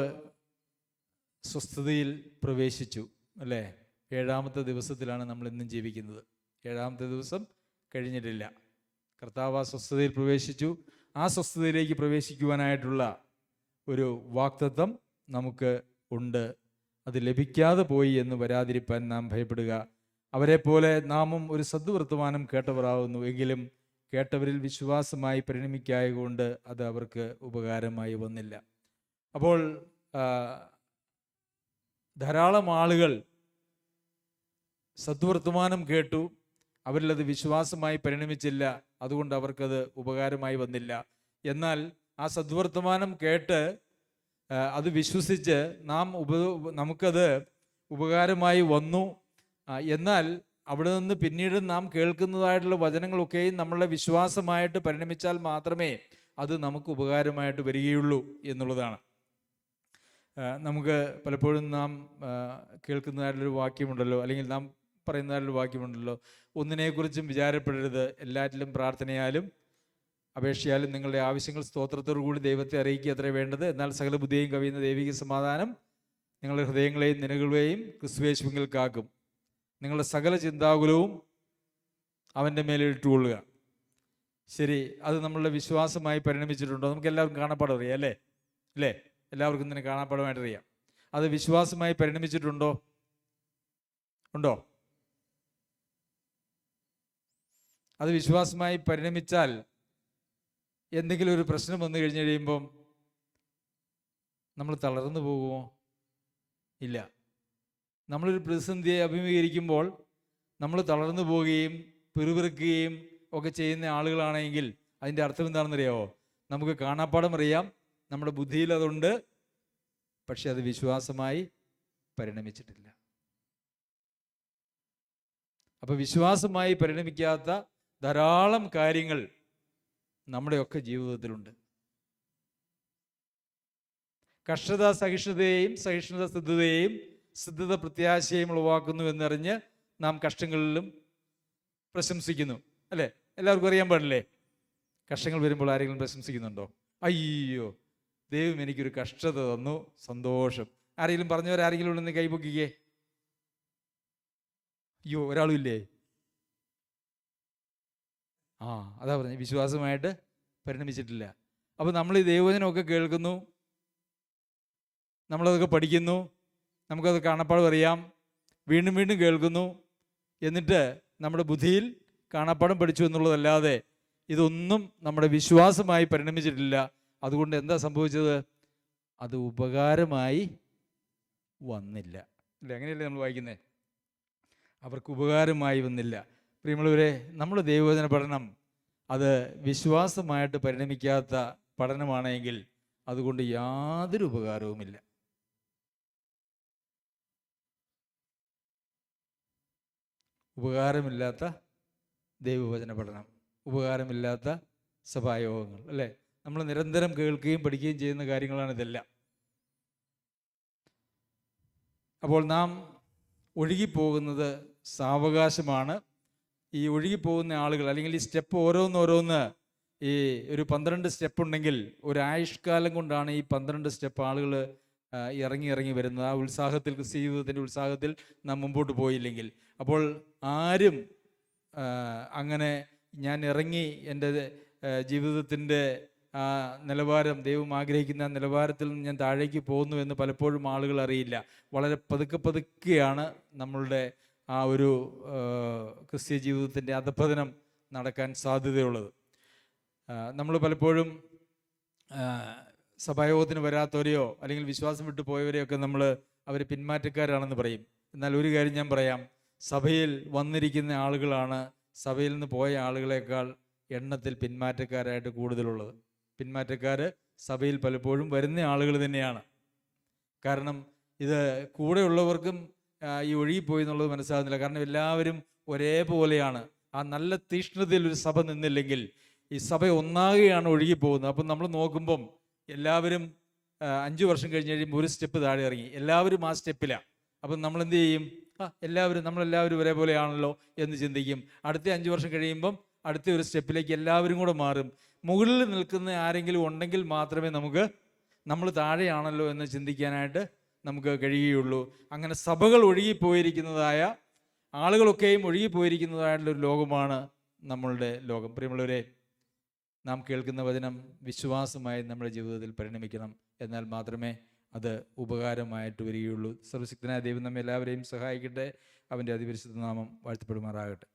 സ്വസ്ഥതയിൽ പ്രവേശിച്ചു, അല്ലേ? 7-ാമത്തെ ദിവസത്തിലാണ് നമ്മൾ ഇന്നും ജീവിക്കുന്നത്. 7-ാമത്തെ ദിവസം കഴിഞ്ഞിട്ടില്ല. കർത്താവ് ആ സ്വസ്ഥതയിൽ പ്രവേശിച്ചു. ആ സ്വസ്ഥതയിലേക്ക് പ്രവേശിക്കുവാനായിട്ടുള്ള ഒരു വാഗ്ദത്തം നമുക്ക് ഉണ്ട്. അത് ലഭിക്കാതെ പോയി എന്ന് വരാതിരിപ്പാൻ നാം ഭയപ്പെടുക. അവരെ പോലെ നാമും ഒരു സദ്വർത്തമാനം കേട്ടവരാകുന്നു, എങ്കിലും കേട്ടവരിൽ വിശ്വാസമായി പരിണമിക്കായകൊണ്ട് അത് അവർക്ക് ഉപകാരമായി വന്നില്ല. അപ്പോൾ ധാരാളം ആളുകൾ സദ്വർത്തമാനം കേട്ടു, അവരിലത് വിശ്വാസമായി പരിണമിച്ചില്ല, അതുകൊണ്ട് അവർക്കത് ഉപകാരമായി വന്നില്ല. എന്നാൽ ആ സദ്വർത്തമാനം കേട്ട് അത് വിശ്വസിച്ച് നമുക്കത് ഉപകാരമായി വന്നു. എന്നാൽ അവിടെ നിന്ന് പിന്നീട് നാം കേൾക്കുന്നതായിട്ടുള്ള വചനങ്ങളൊക്കെയും നമ്മളുടെ വിശ്വാസമായിട്ട് പരിണമിച്ചാൽ മാത്രമേ അത് നമുക്ക് ഉപകാരമായിട്ട് വരികയുള്ളൂ എന്നുള്ളതാണ്. നമുക്ക് പലപ്പോഴും നാം കേൾക്കുന്നതായിട്ടുള്ളൊരു വാക്യമുണ്ടല്ലോ, അല്ലെങ്കിൽ നാം പറയുന്നതായിട്ടുള്ള വാക്യമുണ്ടല്ലോ, ഒന്നിനെക്കുറിച്ചും വിചാരപ്പെടരുത്, എല്ലാറ്റിലും പ്രാർത്ഥനയാലും അപേക്ഷയാലും നിങ്ങളുടെ ആവശ്യങ്ങൾ സ്തോത്രത്തോടു കൂടി ദൈവത്തെ അറിയിക്കുക അത്രേ വേണ്ടത്. എന്നാൽ സകല ബുദ്ധിയെയും കവിയുന്ന ദൈവിക സമാധാനം നിങ്ങളുടെ ഹൃദയങ്ങളെയും നിലകളെയും ക്രിസ്തുയേശുവിൽ കാക്കും. നിങ്ങളുടെ സകല ചിന്താകുലവും അവൻ്റെ മേലെ ഇട്ടുകൊള്ളുക. ശരി, അത് നമ്മളുടെ വിശ്വാസമായി പരിണമിച്ചിട്ടുണ്ടോ? നമുക്ക് എല്ലാവർക്കും കാണാപ്പാടം അറിയാം, അല്ലേ? എല്ലാവർക്കും തന്നെ കാണാപ്പാടമായിട്ട് അറിയാം. അത് വിശ്വാസമായി പരിണമിച്ചിട്ടുണ്ടോ? ഉണ്ടോ? അത് വിശ്വാസമായി പരിണമിച്ചാൽ എന്തെങ്കിലും ഒരു പ്രശ്നം വന്നു കഴിഞ്ഞ് കഴിയുമ്പം നമ്മൾ തളർന്നു പോകുമോ? ഇല്ല. നമ്മളൊരു പ്രതിസന്ധിയെ അഭിമുഖീകരിക്കുമ്പോൾ നമ്മൾ തളർന്നു പോവുകയും പിറുപിറുക്കുകയും ഒക്കെ ചെയ്യുന്ന ആളുകളാണെങ്കിൽ അതിൻ്റെ അർത്ഥം എന്താണെന്നറിയാമോ? നമുക്ക് കാണാപ്പാടം അറിയാം, നമ്മുടെ ബുദ്ധിയിൽ അതുണ്ട്, പക്ഷെ അത് വിശ്വാസമായി പരിണമിച്ചിട്ടില്ല. അപ്പോൾ വിശ്വാസമായി പരിണമിക്കാത്ത ധാരാളം കാര്യങ്ങൾ നമ്മുടെയൊക്കെ ജീവിതത്തിലുണ്ട്. കഷ്ടത സഹിഷ്ണുതയെയും സഹിഷ്ണുത സിദ്ധതയെയും സിദ്ധത പ്രത്യാശയും ഉളവാക്കുന്നു എന്നറിഞ്ഞ് നാം കഷ്ടങ്ങളിലും പ്രശംസിക്കുന്നു, അല്ലേ? എല്ലാവർക്കും അറിയാൻ പാടില്ലേ? കഷ്ടങ്ങൾ വരുമ്പോൾ ആരെങ്കിലും പ്രശംസിക്കുന്നുണ്ടോ? അയ്യോ, ദൈവം എനിക്കൊരു കഷ്ടത തന്നു, സന്തോഷം. ആരെങ്കിലും പറഞ്ഞവരാരെങ്കിലും ഉണ്ടെന്ന് കൈപൊക്കിക്കേ. അയ്യോ, ഒരാളും ഇല്ലേ? അതാ പറഞ്ഞ വിശ്വാസമായിട്ട് പരിണമിച്ചിട്ടില്ല. അപ്പോൾ നമ്മൾ ഈ ദൈവവചനമൊക്കെ കേൾക്കുന്നു, നമ്മളതൊക്കെ പഠിക്കുന്നു, നമുക്കത് കാണാപ്പാടം അറിയാം, വീണ്ടും വീണ്ടും കേൾക്കുന്നു, എന്നിട്ട് നമ്മുടെ ബുദ്ധിയിൽ കാണാപ്പാടം പഠിച്ചു എന്നുള്ളതല്ലാതെ ഇതൊന്നും നമ്മുടെ വിശ്വാസമായി പരിണമിച്ചിട്ടില്ല. അതുകൊണ്ട് എന്താ സംഭവിച്ചത്? അത് ഉപകാരമായി വന്നില്ല, അല്ലേ? അങ്ങനെയല്ലേ നമ്മൾ വായിക്കുന്നത്? അവർക്ക് ഉപകാരമായി വന്നില്ല. പ്രിയമുള്ളവരെ, നമ്മുടെ ദൈവവചന പഠനം അത് വിശ്വാസമായിട്ട് പരിണമിക്കാത്ത പഠനമാണെങ്കിൽ അതുകൊണ്ട് യാതൊരു ഉപകാരവുമില്ല. ഉപകാരമില്ലാത്ത ദൈവവചന പഠനം, ഉപകാരമില്ലാത്ത സഭായോഗങ്ങൾ, അല്ലേ? നമ്മൾ നിരന്തരം കേൾക്കുകയും പഠിക്കുകയും ചെയ്യുന്ന കാര്യങ്ങളാണ് ഇതെല്ലാം. അപ്പോൾ നാം ഒഴുകിപ്പോകുന്നത് സാവകാശമാണ്. ഈ ഒഴുകിപ്പോകുന്ന ആളുകൾ, അല്ലെങ്കിൽ ഈ സ്റ്റെപ്പ് ഓരോന്നോരോന്ന്, ഈ ഒരു 12 സ്റ്റെപ്പ് ഉണ്ടെങ്കിൽ ഒരു ആയുഷ്കാലം കൊണ്ടാണ് ഈ 12 സ്റ്റെപ്പ് ആളുകൾ ഇറങ്ങി വരുന്നത്. ആ ഉത്സാഹത്തിൽ, ക്രിസ്ത്യ ജീവിതത്തിൻ്റെ ഉത്സാഹത്തിൽ നാം മുമ്പോട്ട് പോയില്ലെങ്കിൽ. അപ്പോൾ ആരും അങ്ങനെ ഞാൻ ഇറങ്ങി എൻ്റെ ജീവിതത്തിൻ്റെ നിലവാരം, ദൈവം ആഗ്രഹിക്കുന്ന നിലവാരത്തിൽ നിന്ന് ഞാൻ താഴേക്ക് പോകുന്നു എന്ന് പലപ്പോഴും ആളുകൾ അറിയില്ല. വളരെ പതുക്കെയാണ് നമ്മളുടെ ആ ഒരു ക്രിസ്ത്യ ജീവിതത്തിൻ്റെ അധപ്പതനം നടക്കാൻ സാധ്യതയുള്ളത്. നമ്മൾ പലപ്പോഴും സഭായോഗത്തിന് വരാത്തവരെയോ അല്ലെങ്കിൽ വിശ്വാസം വിട്ടു പോയവരെയൊക്കെ അവർ പിന്മാറ്റക്കാരാണെന്ന് പറയും. എന്നാൽ ഒരു കാര്യം ഞാൻ പറയാം, സഭയിൽ വന്നിരിക്കുന്ന ആളുകളാണ് സഭയിൽ നിന്ന് പോയ ആളുകളെക്കാൾ എണ്ണത്തിൽ പിന്മാറ്റക്കാരായിട്ട് കൂടുതലുള്ളത്. പിന്മാറ്റക്കാർ സഭയിൽ പലപ്പോഴും വരുന്ന ആളുകൾ തന്നെയാണ്. കാരണം ഇത് കൂടെയുള്ളവർക്കും ഈ ഒഴുകിപ്പോയി എന്നുള്ളത് മനസ്സിലാകുന്നില്ല. കാരണം എല്ലാവരും ഒരേപോലെയാണ്. ആ നല്ല തീഷ്ണതയിൽ ഒരു സഭ നിന്നില്ലെങ്കിൽ ഈ സഭ ഒന്നാകെയാണ് ഒഴുകിപ്പോകുന്നത്. അപ്പം നമ്മൾ നോക്കുമ്പം എല്ലാവരും 5 വർഷം കഴിഞ്ഞ് കഴിയുമ്പോൾ ഒരു സ്റ്റെപ്പ് താഴെ ഇറങ്ങി, എല്ലാവരും ആ സ്റ്റെപ്പിലാണ്. അപ്പം നമ്മൾ എന്ത് ചെയ്യും? നമ്മളെല്ലാവരും ഒരേപോലെയാണല്ലോ എന്ന് ചിന്തിക്കും. അടുത്ത 5 വർഷം കഴിയുമ്പം അടുത്ത ഒരു സ്റ്റെപ്പിലേക്ക് എല്ലാവരും കൂടെ മാറും. മുകളിൽ നിൽക്കുന്ന ആരെങ്കിലും ഉണ്ടെങ്കിൽ മാത്രമേ നമ്മൾ താഴെയാണല്ലോ എന്ന് ചിന്തിക്കാനായിട്ട് നമുക്ക് കഴിയുകയുള്ളൂ. അങ്ങനെ സഭകൾ ഒഴുകിപ്പോയിരിക്കുന്നതായ, ആളുകളൊക്കെയും ഒഴുകിപ്പോയിരിക്കുന്നതായിട്ടുള്ളൊരു ലോകമാണ് നമ്മളുടെ ലോകം. പ്രിയമുള്ളവരെ, നാം കേൾക്കുന്ന വചനം വിശ്വാസമായി നമ്മുടെ ജീവിതത്തിൽ പരിണമിക്കണം. എന്നാൽ മാത്രമേ അത് ഉപകാരമായിട്ട് വരികയുള്ളൂ. സർവ്വശക്തനായ ദൈവം നമ്മെ എല്ലാവരെയും സഹായിക്കട്ടെ. അവൻ്റെ അതിപരിശുദ്ധ നാമം വാഴ്ത്തപ്പെടുമാറാകട്ടെ.